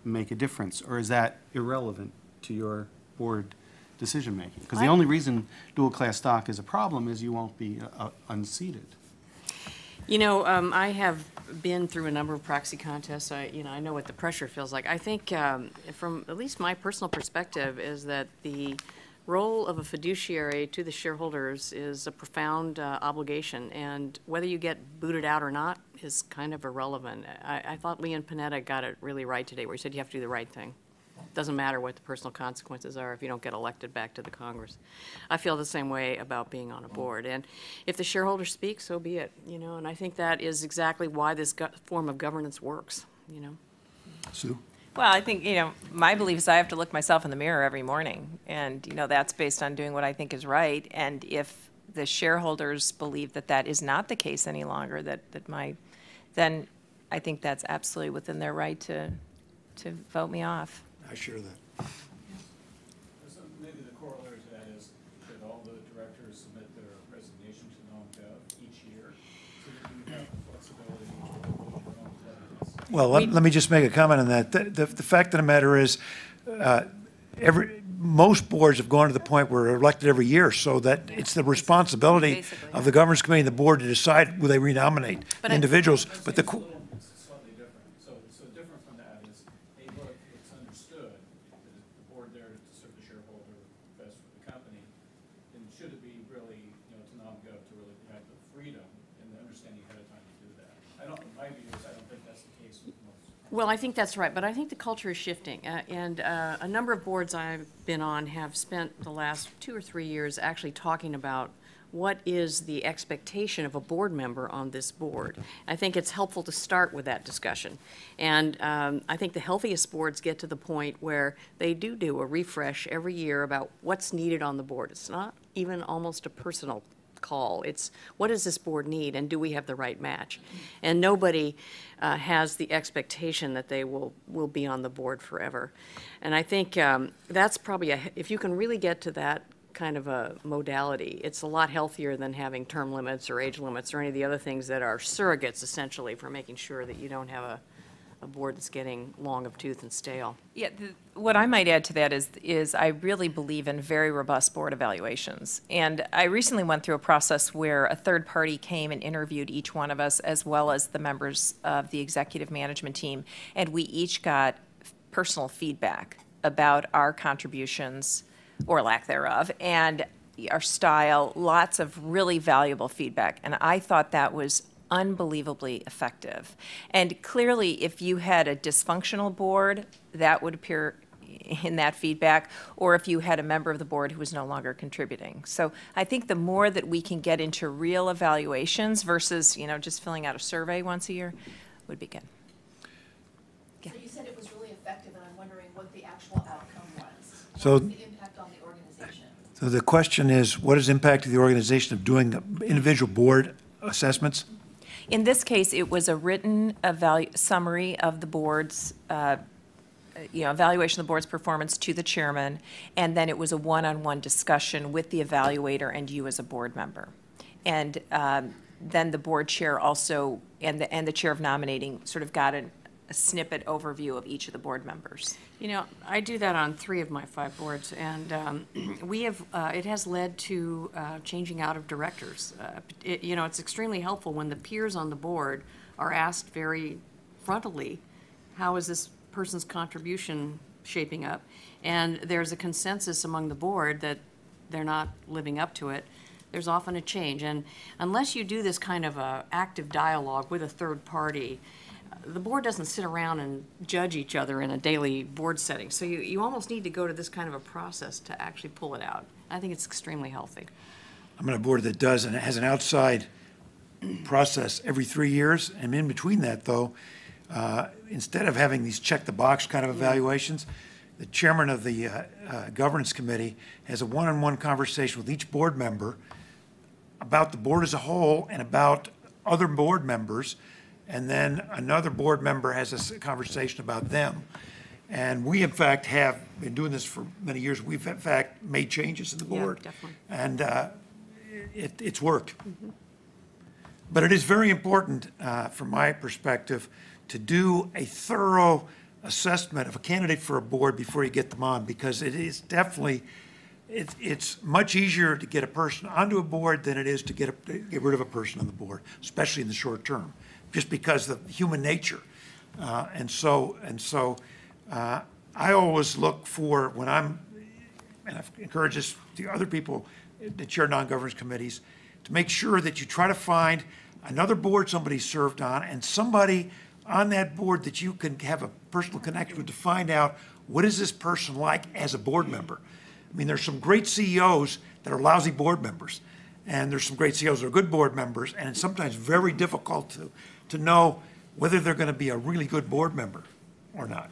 Speaker 3: make a difference? Or is that irrelevant to your board decision-making? Because the only reason dual-class stock is a problem is you won't be unseated.
Speaker 4: You know, I have been through a number of proxy contests. I know what the pressure feels like. I think, from at least my personal perspective, is that the role of a fiduciary to the shareholders is a profound obligation, and whether you get booted out or not is kind of irrelevant. I thought Leon Panetta got it really right today, where he said you have to do the right thing. Doesn't matter what the personal consequences are if you don't get elected back to the Congress. I feel the same way about being on a board. And if the shareholders speak, so be it, and I think that is exactly why this form of governance works,
Speaker 1: Sue?
Speaker 2: Well, I think, my belief is I have to look myself in the mirror every morning, and, that's based on doing what I think is right. And if the shareholders believe that that is not the case any longer, then I think that's absolutely within their right to vote me off.
Speaker 1: I share that.
Speaker 9: So maybe the corollary to that is that all the directors submit their resignation to non-gov each year, so that you have the flexibility to vote your own candidates.
Speaker 1: Well, let me just make a comment on that. The fact of the matter is, most boards have gone to the point where they're elected every year, so that it's the responsibility
Speaker 2: Basically,
Speaker 1: of the governance committee and the board to decide who they renominate individuals. But
Speaker 9: It's slightly different. So different from that is, hey, look, it's understood that the board there to serve the shareholder best for the company, then should it be really, to non-gov to really have the freedom and the understanding ahead of time to do that? My view is I don't think that's the case with most.
Speaker 4: Well, I think that's right, but I think the culture is shifting. And a number of boards I've been on have spent the last 2 or 3 years actually talking about what is the expectation of a board member on this board. I think it's helpful to start with that discussion. And I think the healthiest boards get to the point where they do a refresh every year about what's needed on the board. It's not even almost a personal call. It's what does this board need, and do we have the right match? And nobody has the expectation that they will be on the board forever. And I think that's probably, if you can really get to that kind of a modality, it's a lot healthier than having term limits or age limits or any of the other things that are surrogates, essentially, for making sure that you don't have a board that's getting long of tooth and stale.
Speaker 2: Yeah, what I might add to that is I really believe in very robust board evaluations. And I recently went through a process where a third party came and interviewed each one of us, as well as the members of the executive management team, and we each got personal feedback about our contributions, or lack thereof, and our style, lots of really valuable feedback. And I thought that was unbelievably effective. And clearly, if you had a dysfunctional board, that would appear in that feedback, or if you had a member of the board who was no longer contributing. So I think the more that we can get into real evaluations versus, just filling out a survey once a year would be good.
Speaker 10: So you said it was really effective, and I'm wondering what the actual outcome was.
Speaker 1: So-
Speaker 10: What was the impact on the organization?
Speaker 1: So the question is, what is the impact of the organization of doing individual board assessments?
Speaker 2: In this case, it was a written summary of the board's, evaluation of the board's performance to the chairman, and then it was a one-on-one discussion with the evaluator and you as a board member. And then the board chair also, and the chair of nominating sort of got a snippet overview of each of the board members.
Speaker 4: I do that on 3 of my 5 boards, and it has led to changing out of directors. It's extremely helpful when the peers on the board are asked very frontally, how is this person's contribution shaping up? And there's a consensus among the board that they're not living up to it. There's often a change, and unless you do this kind of active dialogue with a third party, the board doesn't sit around and judge each other in a daily board setting. So you almost need to go to this kind of a process to actually pull it out. I think it's extremely healthy.
Speaker 1: I'm on a board that does, and it has an outside process every 3 years. And in between that, though, instead of having these check-the-box kind of evaluations, the chairman of the governance committee has a one-on-one conversation with each board member about the board as a whole and about other board members and then another board member has a conversation about them. And we, in fact, have been doing this for many years. We've, in fact, made changes in the
Speaker 4: Yeah,
Speaker 1: board.
Speaker 4: definitely.
Speaker 1: And it's worked. But it is very important, from my perspective, to do a thorough assessment of a candidate for a board before you get them on, because it is definitely, it's much easier to get a person onto a board than it is to get rid of a person on the board, especially in the short term, just because of human nature. And so I always look for, when and I've encouraged this to other people that chair non-governance committees, to make sure that you try to find another board somebody served on, and somebody on that board that you can have a personal connection with, to find out, what is this person like as a board member? I mean, there's some great CEOs that are lousy board members, and there's some great CEOs that are good board members, and it's sometimes very difficult to know whether they're going to be a really good board member or not.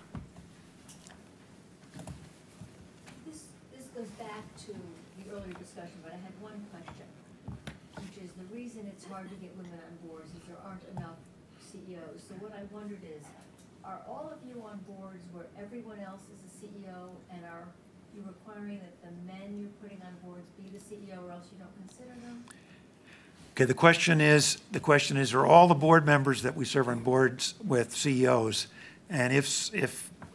Speaker 11: This goes back to the earlier discussion, but I had one question, which is the reason it's hard to get women on boards is there aren't enough CEOs. So what I wondered is, are all of you on boards where everyone else is a CEO, and are you requiring that the men you're putting on boards be the CEO, or else you don't consider them?
Speaker 1: Okay, the question is, are all the board members that we serve on boards with CEOs? And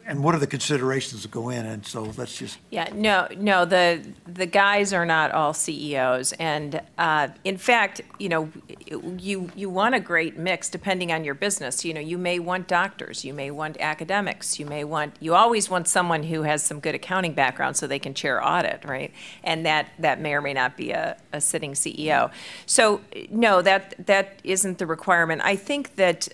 Speaker 1: and what are the considerations that go in? And so let's just.
Speaker 2: Yeah, no, the guys are not all CEOs. And in fact, you want a great mix depending on your business. You may want doctors, you may want academics, you always want someone who has some good accounting background so they can chair audit, right? And that may or may not be a sitting CEO. So no, that isn't the requirement. I think that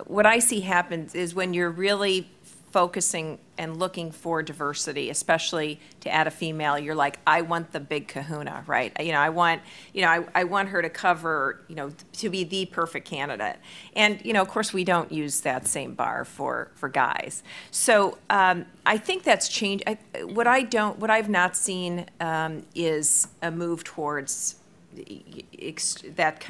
Speaker 2: what I see happens is when you're really focusing and looking for diversity, especially to add a female, you're like, I want the big kahuna, right? I want her to cover, to be the perfect candidate. And, of course, we don't use that same bar for guys. So I think that's changed. What I've not seen is a move towards that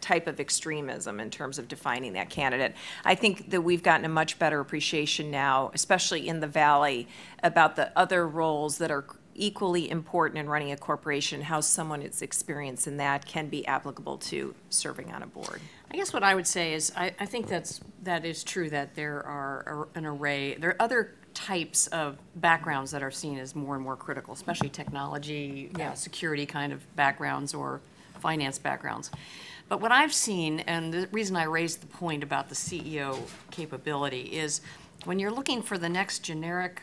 Speaker 2: type of extremism in terms of defining that candidate. I think that we've gotten a much better appreciation now, especially in the Valley, about the other roles that are equally important in running a corporation, how someone's experience in that can be applicable to serving on a board.
Speaker 4: I guess what I would say is I think that is true, that there are an array, there are other types of backgrounds that are seen as more and more critical, especially technology, security kind of backgrounds or finance backgrounds. But what I've seen, and the reason I raised the point about the CEO capability, is when you're looking for the next generic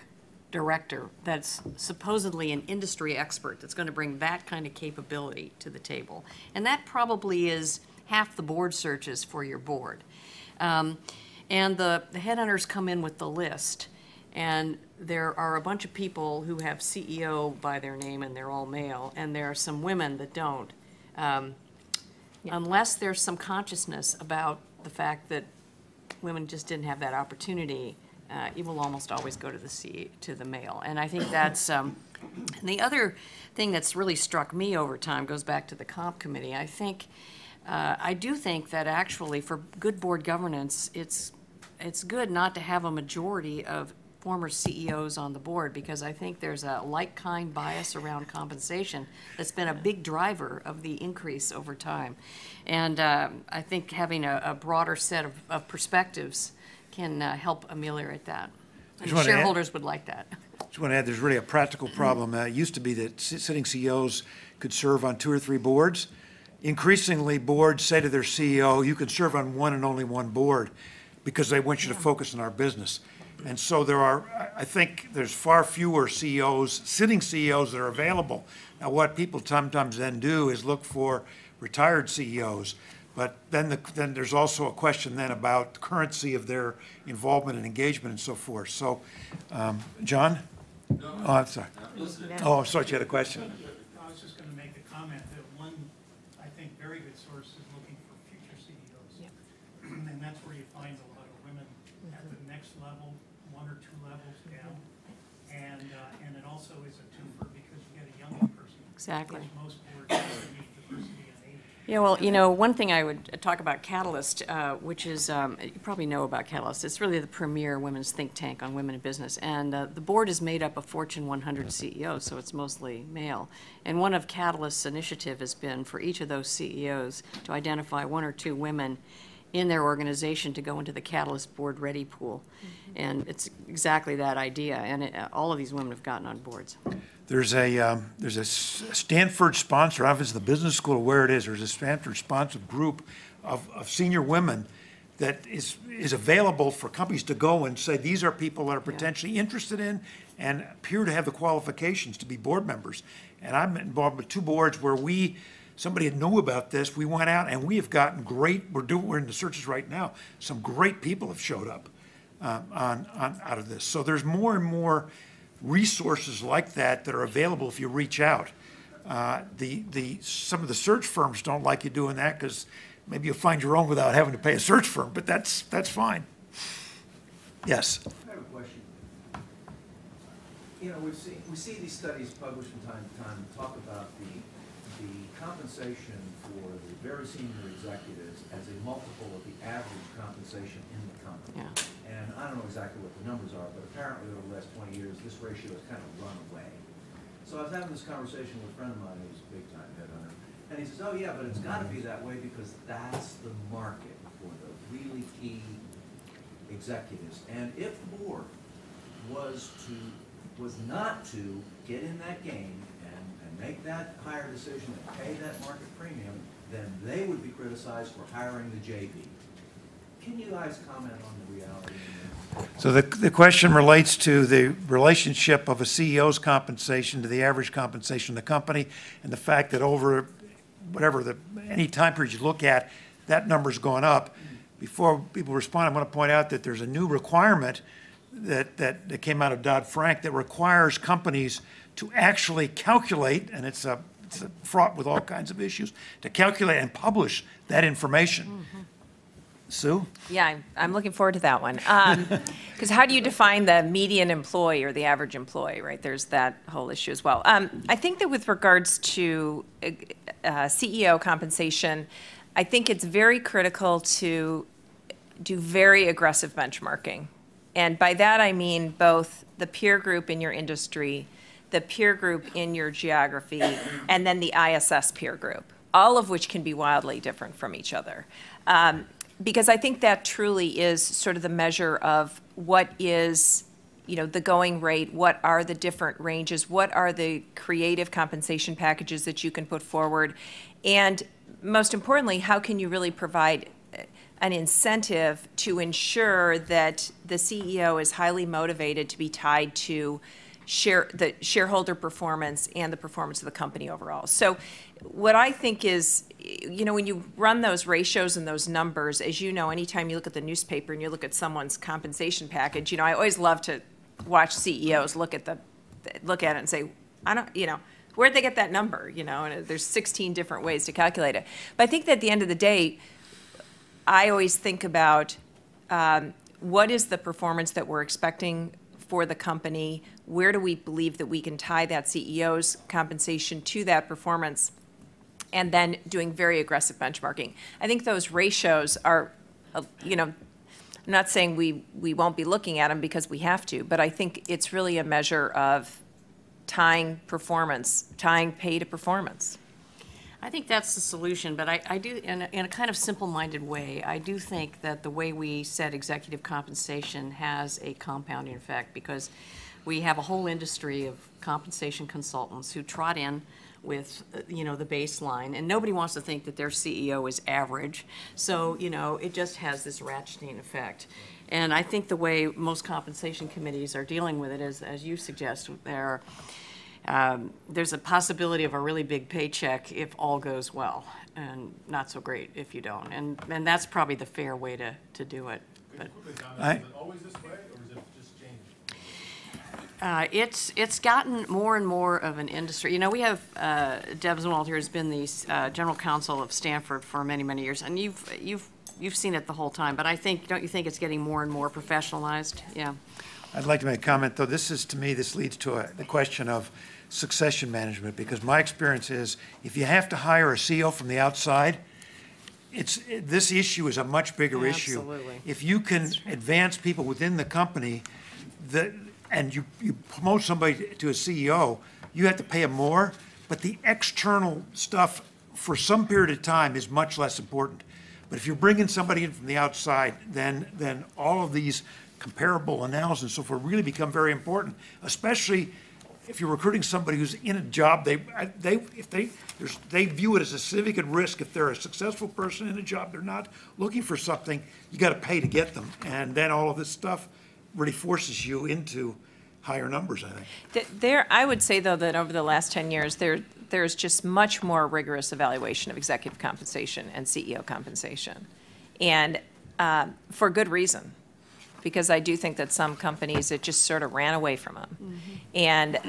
Speaker 4: director that's supposedly an industry expert that's going to bring that kind of capability to the table. And that probably is half the board searches for your board. And the headhunters come in with the list. And there are a bunch of people who have CEO by their name, and they're all male, and there are some women that don't. Unless there's some consciousness about the fact that women just didn't have that opportunity, it will almost always go to the male. And I think that's and the other thing that's really struck me over time goes back to the comp committee. I do think that actually for good board governance, it's good not to have a majority of former CEOs on the board, because I think there's a like-kind bias around compensation that's been a big driver of the increase over time. And I think having a broader set of perspectives can help ameliorate that. And shareholders would like that.
Speaker 1: I just want to add, there's really a practical problem. It used to be that sitting CEOs could serve on 2 or 3 boards. Increasingly, boards say to their CEO, you can serve on one and only one board, because they want you to focus on our business. And so I think there's far fewer CEOs, sitting CEOs, that are available. Now, what people sometimes then do is look for retired CEOs, but then there's also a question then about the currency of their involvement and engagement and so forth. So, John?
Speaker 9: No,
Speaker 1: Oh, I'm sorry. Oh, I'm sorry, you had a question.
Speaker 9: I was just going to make a comment that one, I think, very good source is looking for future CEOs. And that's where you find a lot of women at the next level, 1 or 2 levels down. And it also is a twofer because you get a younger person.
Speaker 4: Exactly.
Speaker 9: Because most boards need diversity in age.
Speaker 4: Yeah, well, you know, one thing I would talk about Catalyst, which is, you probably know about Catalyst, it's really the premier women's think tank on women in business. And the board is made up of Fortune 100 CEOs, so it's mostly male. And one of Catalyst's initiative has been for each of those CEOs to identify 1 or 2 women in their organization to go into the Catalyst Board Ready pool. And it's exactly that idea, and all of these women have gotten on boards.
Speaker 1: There's a Stanford sponsor, I don't know if it's the business school or where it is, there's a Stanford sponsored group of senior women that is available for companies to go and say, these are people that are potentially interested in and appear to have the qualifications to be board members. And I'm involved with 2 boards where somebody had knew about this, we went out and we have gotten great, we're in the searches right now, some great people have showed up out of this. So there's more and more resources like that are available if you reach out. Some of the search firms don't like you doing that because maybe you'll find your own without having to pay a search firm, but that's fine. Yes.
Speaker 12: I have a question. You know, we see these studies published from time to time that talk about the compensation for the very senior executives as a multiple of the average compensation in the company.
Speaker 4: Yeah.
Speaker 12: And I don't know exactly what the numbers are, but apparently over the last 20 years, this ratio has kind of run away. So I was having this conversation with a friend of mine who's a big-time headhunter, and he says, oh yeah, but it's got to be that way because that's the market for the really key executives. And if the board was not to get in that game and make that hire decision and pay that market premium, then they would be criticized for hiring the JV. Can you guys comment on the reality?
Speaker 1: So the question relates to the relationship of a CEO's compensation to the average compensation of the company, and the fact that over whatever any time period you look at, that number's gone up. Before people respond, I want to point out that there's a new requirement that came out of Dodd-Frank that requires companies to actually calculate, and it's fraught with all kinds of issues, to calculate and publish that information. Mm-hmm. Sue?
Speaker 2: Yeah, I'm looking forward to that one. Because how do you define the median employee or the average employee, right? There's that whole issue as well. I think that with regards to CEO compensation, I think it's very critical to do very aggressive benchmarking. And by that I mean both the peer group in your industry, the peer group in your geography, and then the ISS peer group, all of which can be wildly different from each other. Because I think that truly is sort of the measure of what is, you know, the going rate, what are the different ranges, what are the creative compensation packages that you can put forward, and most importantly, how can you really provide an incentive to ensure that the CEO is highly motivated to be tied to the shareholder performance and the performance of the company overall. So what I think is, you know, when you run those ratios and those numbers, as you know, anytime you look at the newspaper and you look at someone's compensation package, you know, I always love to watch CEOs look at it and say, you know, where'd they get that number? You know, and there's 16 different ways to calculate it. But I think that at the end of the day, I always think about what is the performance that we're expecting for the company, where do we believe that we can tie that CEO's compensation to that performance, and then doing very aggressive benchmarking. I think those ratios are, you know, I'm not saying we won't be looking at them because we have to, but I think it's really a measure of tying performance, tying pay to performance.
Speaker 4: I think that's the solution, but I do, in a kind of simple-minded way, I do think that the way we set executive compensation has a compounding effect, because we have a whole industry of compensation consultants who trot in with, you know, the baseline, and nobody wants to think that their CEO is average. So, you know, it just has this ratcheting effect. And I think the way most compensation committees are dealing with it is, as you suggest, there's a possibility of a really big paycheck if all goes well, and not so great if you don't. And that's probably the fair way to do it. But
Speaker 6: is it always this way, or is it just changing?
Speaker 4: It's gotten more and more of an industry. You know, we have Deb Zumwalt here has been the general counsel of Stanford for many, many years, and you've seen it the whole time. But I think, don't you think it's getting more and more professionalized? Yeah.
Speaker 1: I'd like to make a comment, though. To me, this leads to the question of succession management, because my experience is if you have to hire a CEO from the outside, this issue is a much bigger issue.
Speaker 4: Absolutely.
Speaker 1: If you can advance people within the company, and you promote somebody to a CEO, you have to pay them more, but the external stuff for some period of time is much less important. But if you're bringing somebody in from the outside, then all of these comparable analysis and so forth really become very important, especially if you're recruiting somebody who's in a job, they view it as a significant risk. If they're a successful person in a job, they're not looking for something, you got to pay to get them. And then all of this stuff really forces you into higher numbers, I think.
Speaker 2: I would say, though, that over the last 10 years, there's just much more rigorous evaluation of executive compensation and CEO compensation. And for good reason, because I do think that some companies, it just sort of ran away from them. And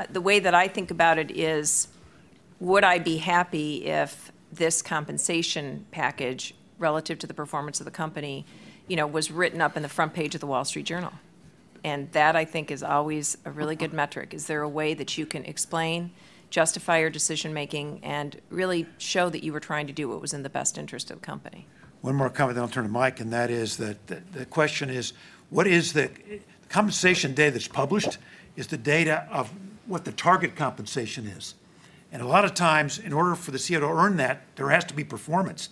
Speaker 2: the way that I think about it is, would I be happy if this compensation package relative to the performance of the company, was written up in the front page of the Wall Street Journal? And that, I think, is always a really good metric. Is there a way that you can explain, justify your decision-making, and really show that you were trying to do what was in the best interest of the company?
Speaker 1: One more comment, then I'll turn to Mike, and that is that the question is, what is the compensation data that's published is the data of what the target compensation is. And a lot of times, in order for the CEO to earn that, there has to be performance.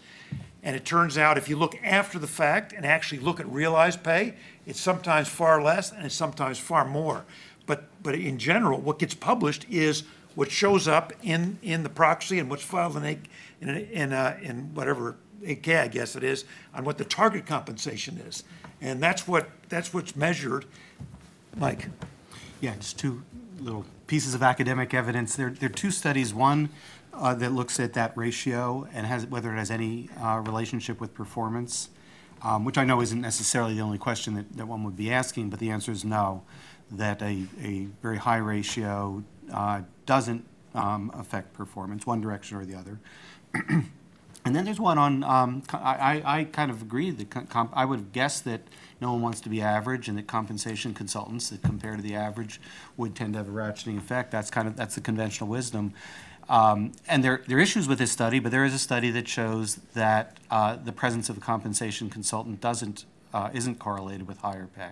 Speaker 1: And it turns out if you look after the fact and actually look at realized pay, it's sometimes far less and it's sometimes far more. But in general, what gets published is what shows up in the proxy and what's filed in whatever 8K, I guess it is, on what the target compensation is. And that's what's measured. Mike.
Speaker 3: Yeah, just two little pieces of academic evidence. There are two studies. One that looks at that ratio and whether it has any relationship with performance, which I know isn't necessarily the only question that one would be asking, but the answer is no, that a very high ratio doesn't affect performance, one direction or the other. And then there's one on, I kind of agree that I would have guessed that no one wants to be average and that compensation consultants that compare to the average would tend to have a ratcheting effect. That's the conventional wisdom. And there are issues with this study, but there is a study that shows that the presence of a compensation consultant isn't correlated with higher pay.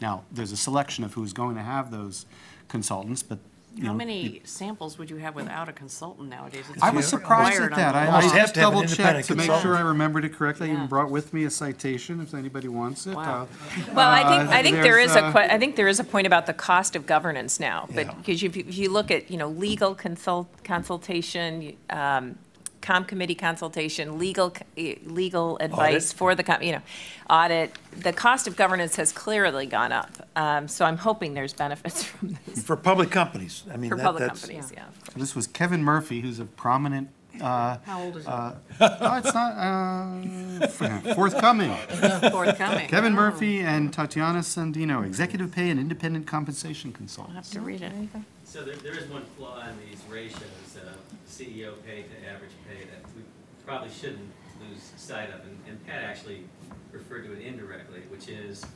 Speaker 3: Now, there's a selection of who's going to have those consultants, but
Speaker 4: how many samples would you have without a consultant nowadays?
Speaker 3: I was surprised at that. I just double-checked to make sure I remembered it correctly. I even brought with me a citation if anybody wants it.
Speaker 4: Wow.
Speaker 2: Well, I think there is a point about the cost of governance now, but because if you look at legal consultation, comm committee consultation, legal advice for the audit, the cost of governance has clearly gone up. So I'm hoping there's benefits from this.
Speaker 1: For public companies, I mean,
Speaker 2: for public companies, yeah.
Speaker 3: This was Kevin Murphy, who's a prominent.
Speaker 4: How old is he?
Speaker 3: It's not forthcoming.
Speaker 4: Forthcoming.
Speaker 3: Kevin Murphy and Tatiana Sandino, executive pay and independent compensation consultants.
Speaker 4: I'll have to read it.
Speaker 7: So there is one flaw in these ratios, CEO pay to average pay, that we probably shouldn't lose sight of, and Pat actually referred to it indirectly, which is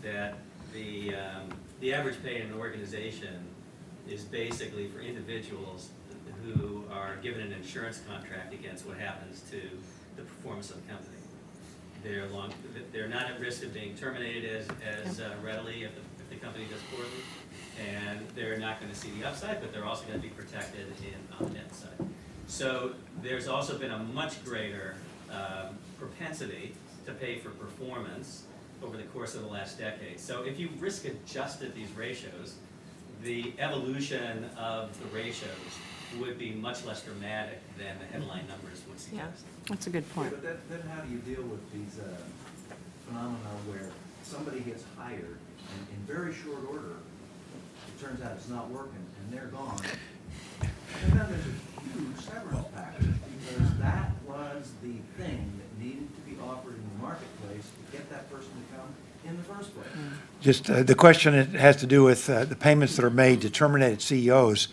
Speaker 7: that the average pay in an organization is basically for individuals who are given an insurance contract against what happens to the performance of the company. They're not at risk of being terminated as readily if the company does poorly, and they're not going to see the upside, but they're also going to be protected on the net side. So there's also been a much greater propensity to pay for performance over the course of the last decade. So if you risk adjusted these ratios, the evolution of the ratios would be much less dramatic than the headline numbers would suggest.
Speaker 4: Yeah, that's a good point.
Speaker 12: Yeah, but then how do you deal with these phenomena where somebody gets hired and in very short order, it turns out it's not working and they're gone. And then there's a huge severance package because that was the thing that needed to be offered in the marketplace to get that person to come in the first place.
Speaker 1: Just the question has to do with the payments that are made to terminated CEOs.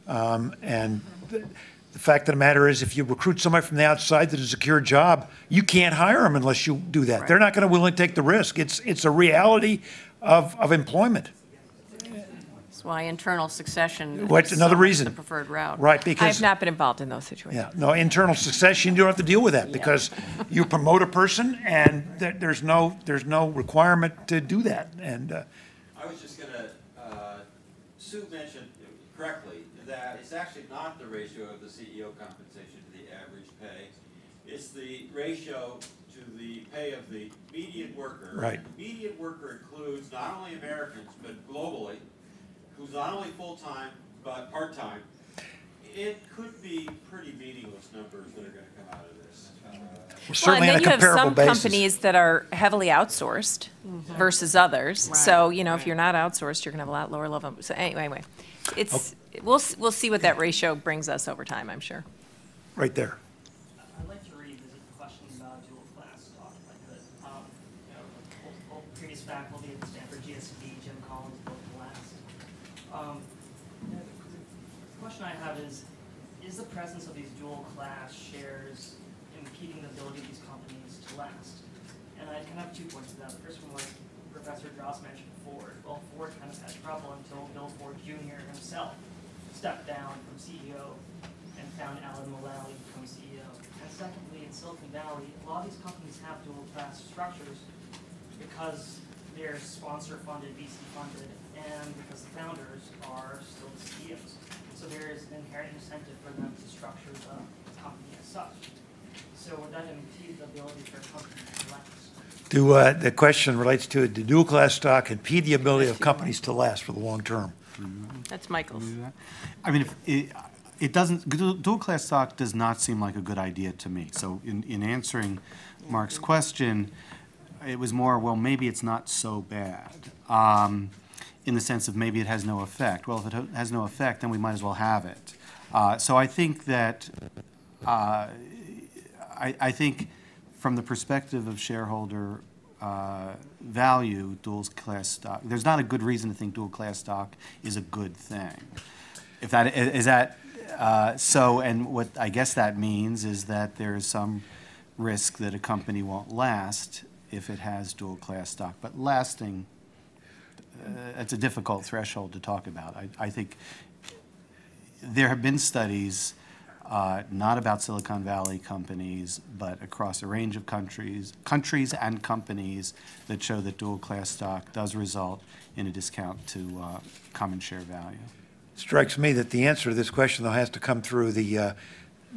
Speaker 1: And the fact of the matter is, if you recruit somebody from the outside that is a secure job, you can't hire them unless you do that. Right. They're not going to willingly take the risk. It's a reality of employment.
Speaker 4: That's why internal succession
Speaker 1: What's
Speaker 4: is
Speaker 1: another
Speaker 4: so much
Speaker 1: reason?
Speaker 4: the preferred route.
Speaker 1: Right,
Speaker 2: I
Speaker 1: because.
Speaker 2: have not been involved in those situations.
Speaker 1: Yeah, no, internal succession, you don't have to deal with that because you promote a person and there's no requirement to do that. And
Speaker 13: I was just gonna, Sue mentioned correctly that it's actually not the ratio of the CEO compensation to the average pay. It's the ratio to the pay of the median worker.
Speaker 1: Right.
Speaker 13: The median worker includes not only Americans, but globally, who's not only full-time, but part-time. It could be pretty meaningless numbers that are gonna come out of this.
Speaker 1: certainly on a
Speaker 2: Well, and then you have
Speaker 1: comparable
Speaker 2: some
Speaker 1: basis.
Speaker 2: companies that are heavily outsourced versus others.
Speaker 4: Right,
Speaker 2: So, you know, if
Speaker 4: right.
Speaker 2: you're not outsourced, you're gonna have a lot lower level. So anyway, it's, we'll see what that ratio brings us over time, I'm sure.
Speaker 1: Right there.
Speaker 14: I'd like to revisit the question about dual class stock, if I could. You know, both previous faculty at Stanford GSB, Jim Collins, both last. The question I have is the presence of these dual class shares impeding the ability of these companies to last? And I kind of have 2 points to that. The first one was Professor Dross mentioned Ford. Well, Ford kind of had trouble until Bill Ford Jr. himself stepped down from CEO and found Alan Mulally to become CEO. And secondly, in Silicon Valley, a lot of these companies have dual class structures because they're sponsor-funded, VC-funded, and because the founders are still the CEOs. So there is an inherent incentive for them to structure the company as such. So would that impede the ability for a company to last?
Speaker 1: The question relates to the dual class stock impede the ability of companies to last for the long term.
Speaker 2: That's Michael's.
Speaker 3: I mean, it doesn't, dual class stock does not seem like a good idea to me. So in answering Mark's question, it was more, well, maybe it's not so bad, in the sense of maybe it has no effect. Well, if it has no effect, then we might as well have it. So I think that, I think from the perspective of shareholder value, dual class stock, there's not a good reason to think dual class stock is a good thing. If that, is that, so, and what I guess that means is that there is some risk that a company won't last if it has dual class stock. But lasting, it's a difficult threshold to talk about. I think there have been studies, not about Silicon Valley companies, but across a range of countries and companies that show that dual class stock does result in a discount to common share value.
Speaker 1: It strikes me that the answer to this question, though, has to come through the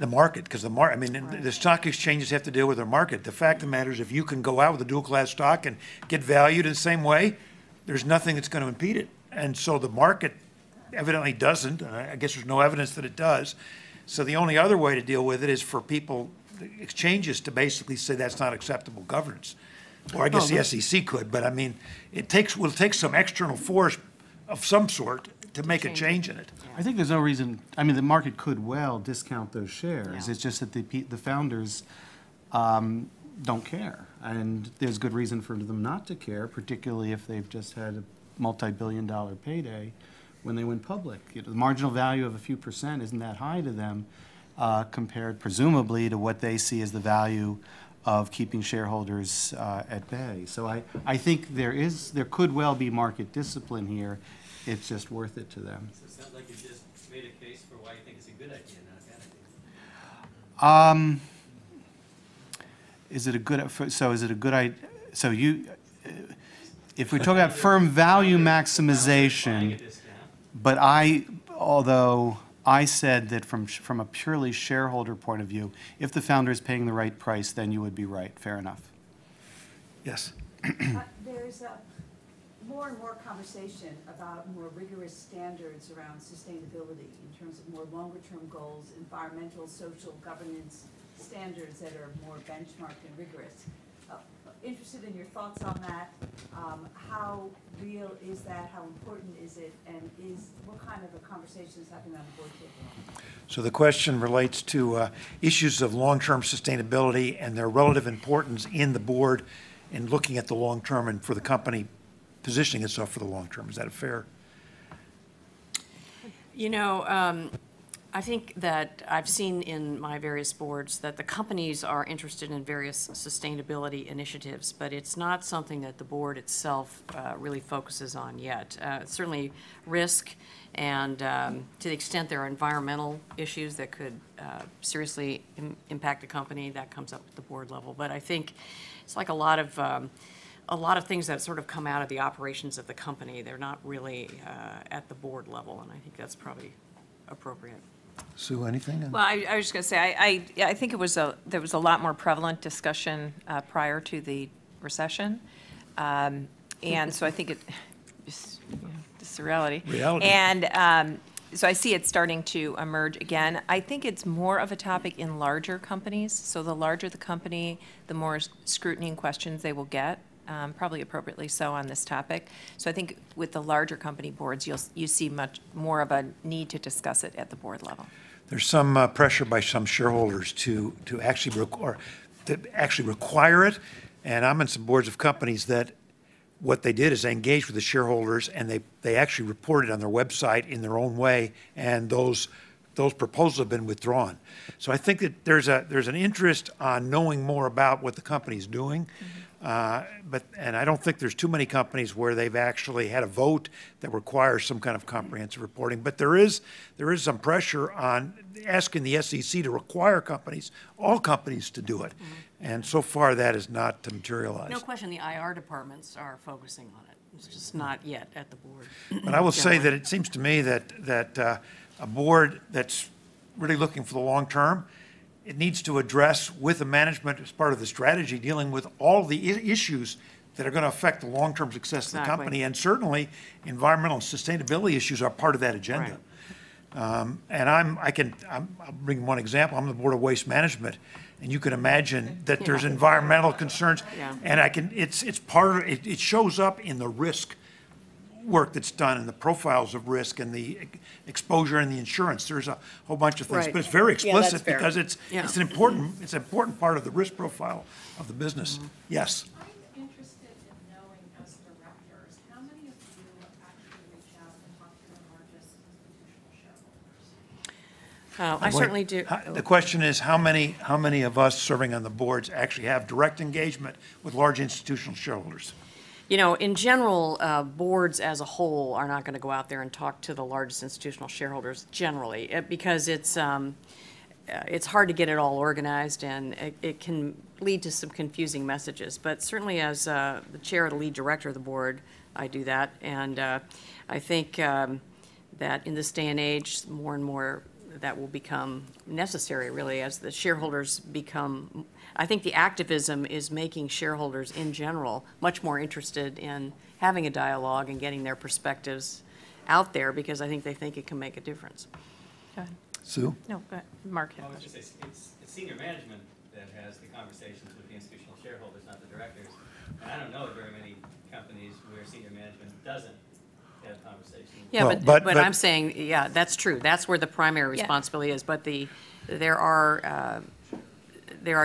Speaker 1: market, because I mean, the stock exchanges have to deal with their market. The fact of the matter is, if you can go out with a dual class stock and get valued in the same way, there's nothing that's going to impede it. And so the market evidently doesn't. I guess there's no evidence that it does. So the only other way to deal with it is for people, exchanges, to basically say that's not acceptable governance. Or I guess the SEC could, but I mean, will take some external force of some sort to make a change in it.
Speaker 3: I think there's no reason, I mean, the market could well discount those shares.
Speaker 4: Yeah.
Speaker 3: It's just that the founders don't care. And there's good reason for them not to care, particularly if they've just had a multi-billion-dollar payday when they went public. You know, the marginal value of a few percent isn't that high to them compared, presumably, to what they see as the value of keeping shareholders at bay. So I think there could well be market discipline here. It's just worth it to them.
Speaker 7: So it sounds like you just made a case for why you think it's a good idea, not a bad idea.
Speaker 3: Is it a good idea? So if we talk about firm value maximization, but although I said that from a purely shareholder point of view, if the founder is paying the right price, then you would be right. Fair enough.
Speaker 1: Yes.
Speaker 5: There's more and more conversation about more rigorous standards around sustainability in terms of more longer-term goals, environmental, social, governance standards that are more benchmarked and rigorous. Interested in your thoughts on that. How real is that? How important is it? And what kind of a conversation is happening on the board table?
Speaker 1: So the question relates to issues of long-term sustainability and their relative importance in the board in looking at the long term and for the company positioning itself for the long term. Is that fair?
Speaker 4: You know, I think that I've seen in my various boards that the companies are interested in various sustainability initiatives, but it's not something that the board itself really focuses on yet. Certainly risk and to the extent there are environmental issues that could seriously impact a company, that comes up at the board level. But I think it's like a lot of things that sort of come out of the operations of the company. They're not really at the board level, and I think that's probably appropriate.
Speaker 1: Sue, anything?
Speaker 2: Well, I was just going to say, I think there was a lot more prevalent discussion prior to the recession. And so I think it's the reality. And so I see it starting to emerge again. I think it's more of a topic in larger companies. So the larger the company, the more scrutiny and questions they will get. Probably appropriately so on this topic. So I think with the larger company boards, you see much more of a need to discuss it at the board level.
Speaker 1: There's some pressure by some shareholders to actually require it, and I'm in some boards of companies that what they did is they engaged with the shareholders and they actually reported on their website in their own way, and those proposals have been withdrawn. So I think that there's an interest on knowing more about what the company's doing. And I don't think there's too many companies where they've actually had a vote that requires some kind of comprehensive reporting. But there is some pressure on asking the SEC to require companies, all companies, to do it. And so far that is not materialized.
Speaker 4: No question the IR departments are focusing on it. It's just not yet at the board.
Speaker 1: But I will say that it seems to me that a board that's really looking for the long term, it needs to address with the management as part of the strategy dealing with all the issues that are going to affect the long-term success of the company. And certainly environmental and sustainability issues are part of that agenda. Right. And I'll bring one example. I'm on the Board of Waste Management, and you can imagine that there's environmental concerns. And it's part of it shows up in the risk work that's done and the profiles of risk and the exposure and the insurance. There's a whole bunch of things, but it's very explicit because it's an important part of the risk profile of the business. Yes.
Speaker 10: I'm interested in knowing, as directors, how many of you actually reach out and talk to the largest institutional shareholders?
Speaker 4: I certainly do.
Speaker 1: The question is how many of us serving on the boards actually have direct engagement with large institutional shareholders?
Speaker 4: You know, in general, boards as a whole are not going to go out there and talk to the largest institutional shareholders generally, because it's hard to get it all organized, and it can lead to some confusing messages. But certainly as the chair or the lead director of the board, I do that. And I think that in this day and age, more and more that will become necessary, really, as the shareholders become. I think the activism is making shareholders in general much more interested in having a dialogue and getting their perspectives out there, because I think they think it can make a difference.
Speaker 2: Go ahead.
Speaker 1: Sue?
Speaker 2: No, go ahead. Mark.
Speaker 7: Well, I was just say, it's senior management that has the conversations with the institutional shareholders, not the directors. And I don't know of very many companies where senior management doesn't have conversations.
Speaker 4: Yeah, well, but I'm saying, yeah, that's true. That's where the primary responsibility is. But there are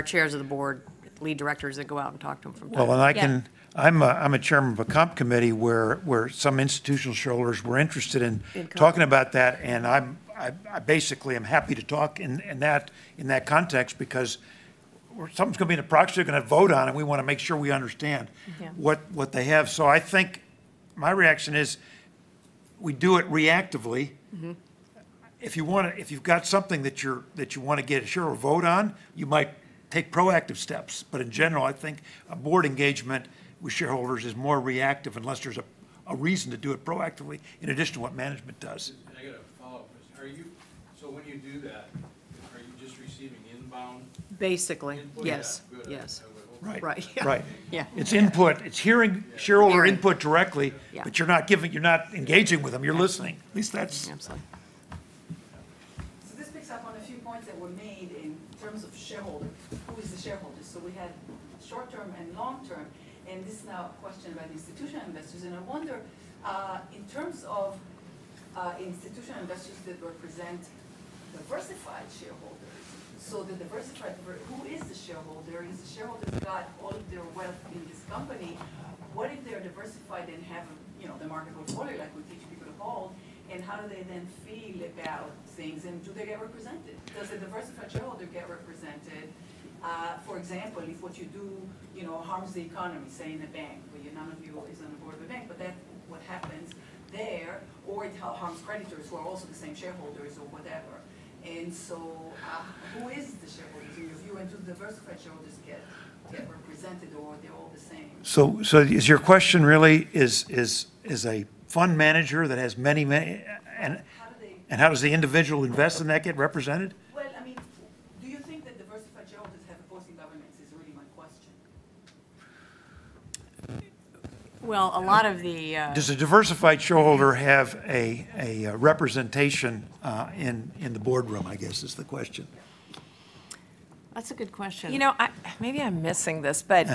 Speaker 4: chairs of the board, lead directors that go out and talk to them from time to time.
Speaker 1: Well, and I'm a chairman of a comp committee where some institutional shareholders were interested in talking about that, and I basically am happy to talk in that context, because something's going to be in the proxy they're going to vote on, and we want to make sure we understand what they have. So I think my reaction is we do it reactively. If you've got something that you want to get a shareholder vote on, you might take proactive steps. But in general, I think a board engagement with shareholders is more reactive unless there's a reason to do it proactively in addition to what management does.
Speaker 9: I got a follow-up question. So when you do that, are you just receiving inbound?
Speaker 4: Basically,
Speaker 9: input?
Speaker 4: yes,
Speaker 9: Yeah, good.
Speaker 4: yes.
Speaker 1: Right.
Speaker 4: Right.
Speaker 1: Right.
Speaker 4: Yeah.
Speaker 1: It's input. It's hearing shareholder input directly, but you're not engaging with them. You're listening. At least that's.
Speaker 4: Absolutely.
Speaker 5: So this picks up on a few points that were made in terms of shareholder. Who is the shareholder? So we had short-term and long-term, and this is now a question about institutional investors. And I wonder, in terms of institutional investors that represent diversified shareholders, so the diversified, who is the shareholder? Is the shareholder got all of their wealth in this company? What if they're diversified and have, the market portfolio like we teach people to hold, And how do they then feel about things, and do they get represented? Does a diversified shareholder get represented? For example, if what you do, harms the economy, say in a bank, where none of you is on the board of a bank, but that's what happens there, or it harms creditors who are also the same shareholders or whatever. And so, who is the shareholders in your view, and do diversified shareholders get represented, or they're all the same?
Speaker 1: So is your question really, is a fund manager that has many, and how does the individual invest in that get represented?
Speaker 5: Well, I mean, do you think that diversified shareholders have opposing governance is really my question.
Speaker 4: Well, a lot of the,
Speaker 1: Does a diversified shareholder have a representation in the boardroom, I guess is the question.
Speaker 4: that's a good question.
Speaker 2: Maybe I'm missing this, but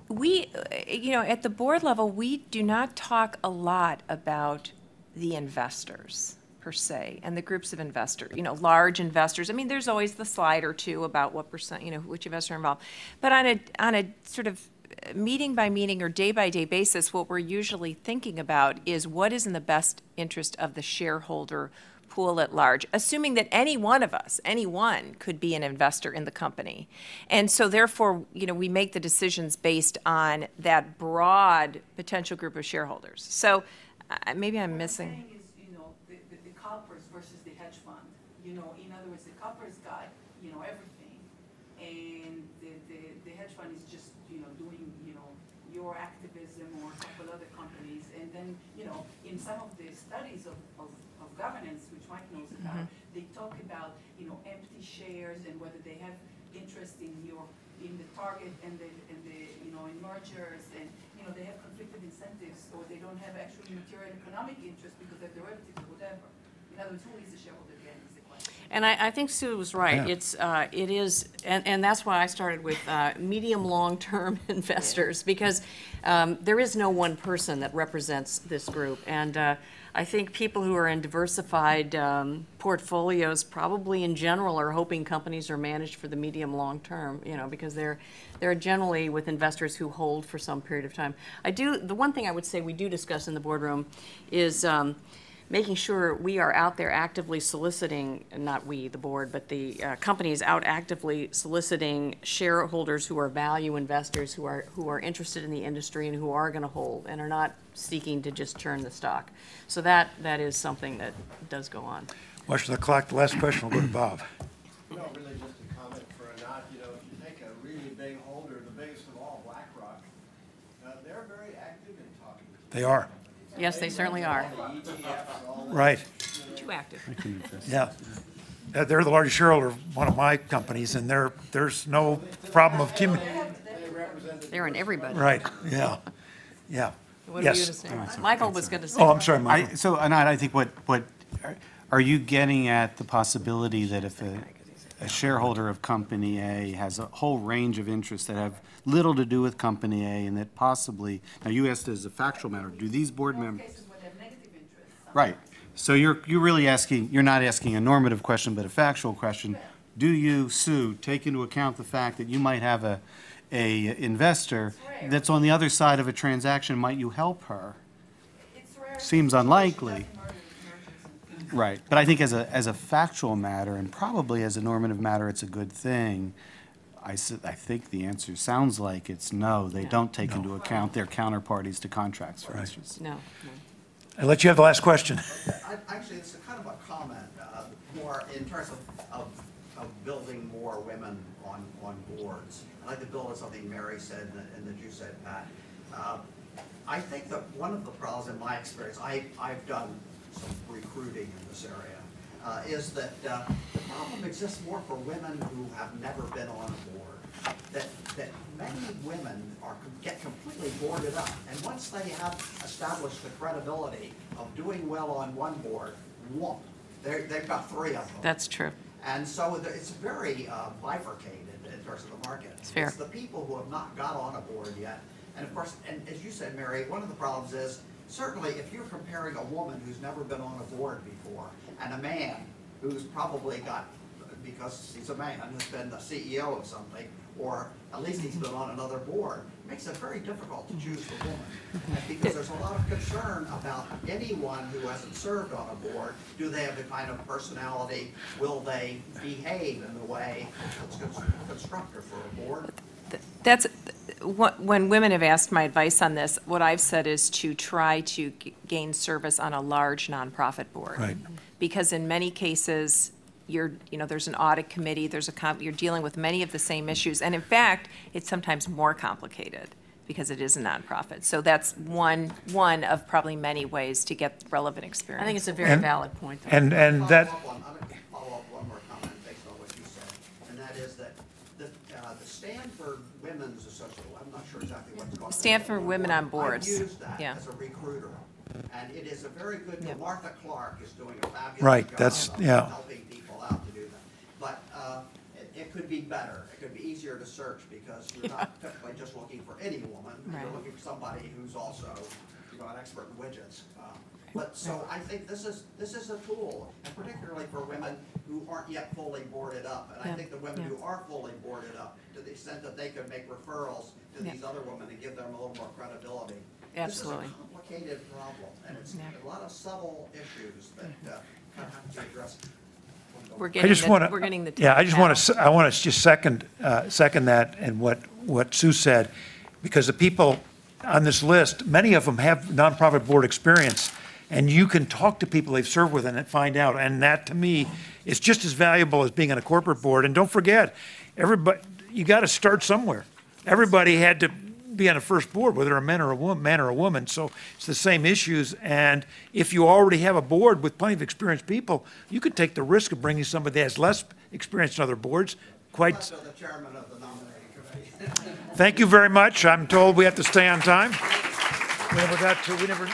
Speaker 2: we, at the board level, we do not talk a lot about the investors per se, and the groups of investors, large investors. I mean, there's always the slide or two about what percent, which investors are involved. But on a sort of meeting by meeting or day by day basis, what we're usually thinking about is what is in the best interest of the shareholder pool at large, assuming that anyone could be an investor in the company. And so therefore, we make the decisions based on that broad potential group of shareholders. So maybe I'm missing.
Speaker 5: What I'm saying is, the coppers versus the hedge fund. In other words, the coppers got, everything, and the hedge fund is just, doing, your activism or a couple other companies. And then, in some of the studies of governance, which Mike knows about, they talk about, empty shares and whether they have interest in the target and the in mergers, and they have conflicted incentives, or they don't have actually material economic interest because they're derivatives or whatever. In other words, who is the shareholder again is the question.
Speaker 4: And I think Sue was right.
Speaker 1: Yeah.
Speaker 4: It is, and that's why I started with medium long-term investors, because there is no one person that represents this group. And I think people who are in diversified portfolios probably in general are hoping companies are managed for the medium long term, because they're generally with investors who hold for some period of time. The one thing I would say we do discuss in the boardroom is making sure we are out there actively soliciting, not we, the board, but the companies out actively soliciting shareholders who are value investors, who are interested in the industry and who are going to hold and are not seeking to just churn the stock. So that is something that does go on.
Speaker 1: Watch the clock. The last question will go to Bob.
Speaker 8: No, really just a comment for Anat. If you take a really big holder, the biggest of all, BlackRock, they're very active in talking to
Speaker 1: They are.
Speaker 4: Yes, they certainly are.
Speaker 1: Right.
Speaker 4: Too active.
Speaker 1: Yeah. They're the largest shareholder of one of my companies, and there's no problem of
Speaker 4: They're in everybody.
Speaker 1: Right, yeah, yeah.
Speaker 4: What
Speaker 1: Yes.
Speaker 4: were you going to say? Michael was going to say.
Speaker 1: Oh, I'm sorry, Michael.
Speaker 3: So, Anat, I think what are you getting at the possibility that if a shareholder of Company A has a whole range of interests that have little to do with Company A, and that possibly, now you asked as a factual matter, do these board members? Right. So you're really asking, you're not asking a normative question, but a factual question. Do you, Sue, take into account the fact that you might have a investor that's on the other side of a transaction? Might you help her? Seems unlikely. Right. But I think as a factual matter, and probably as a normative matter, it's a good thing. I think the answer sounds like it's no. They don't take into account their counterparties to contracts, for instance.
Speaker 4: No.
Speaker 1: I'll let you have the last question.
Speaker 15: Actually, it's kind of a comment, more in terms of building more women on boards. I'd like to build on something Mary said and that you said, Pat. I think that one of the problems in my experience, I've done some recruiting in this area, is that the problem exists more for women who have never been on a board. That many women get completely boarded up, and once they have established the credibility of doing well on one board, they've got 3 of them.
Speaker 4: That's true.
Speaker 15: And so it's very bifurcated in terms of the market.
Speaker 4: It's fair.
Speaker 15: It's the people who have not got on a board yet. And of course, and as you said, Mary, one of the problems is, certainly if you're comparing a woman who's never been on a board before and a man who's probably got, because he's a man, has been the CEO of something, or at least he's been on another board, makes it very difficult to choose the woman. Because there's a lot of concern about anyone who hasn't served on a board. Do they have the kind of personality? Will they behave in the way that's constructive for a board?
Speaker 2: That's, when women have asked my advice on this, what I've said is to try to gain service on a large nonprofit board.
Speaker 1: Right.
Speaker 2: Because in many cases, there's an audit committee, you're dealing with many of the same issues. And in fact, it's sometimes more complicated because it is a nonprofit. So that's one of probably many ways to get relevant experience.
Speaker 4: I think it's a very valid point. Though.
Speaker 1: And that,
Speaker 15: I'm going to follow up one more comment based on what you said, and that is that the Stanford Women's Association, I'm not sure exactly what it's called.
Speaker 2: Stanford Women on Boards.
Speaker 15: I've used that
Speaker 2: Yeah.
Speaker 15: as a recruiter, and it is a very good,
Speaker 2: Yeah.
Speaker 15: Martha Clark is doing a fabulous
Speaker 1: Right,
Speaker 15: job
Speaker 1: that's-
Speaker 15: of
Speaker 1: yeah.
Speaker 15: helping people out to do that. But it could be better. It could be easier to search because you're not typically just looking for any woman.
Speaker 2: Right.
Speaker 15: You're looking for somebody who's also, an expert in widgets. But so I think this is a tool, and particularly for women who aren't yet fully boarded up. And I
Speaker 2: Yeah.
Speaker 15: think the women who are fully boarded up, to the extent that they could make referrals to
Speaker 2: Yeah.
Speaker 15: these other women and give them a little more credibility.
Speaker 2: Absolutely.
Speaker 15: This is a complicated problem, and it's
Speaker 2: Yeah.
Speaker 15: a lot of subtle issues that kind of have to be addressed.
Speaker 2: We're
Speaker 1: I
Speaker 2: getting
Speaker 1: just want to.
Speaker 2: we're getting the.
Speaker 1: Yeah, I just want
Speaker 2: panel.
Speaker 1: to, I want to just second that and what Sue said, because the people on this list, many of them have nonprofit board experience, and you can talk to people they've served with and find out, and that to me is just as valuable as being on a corporate board. And don't forget, everybody, you got to start somewhere. Everybody had to be on a first board, whether a man or a woman, so it's the same issues. And if you already have a board with plenty of experienced people, you could take the risk of bringing somebody that has less experience in other boards. Quite.
Speaker 15: Also the chairman of the nominating committee.
Speaker 1: Thank you very much. I'm told we have to stay on time. We never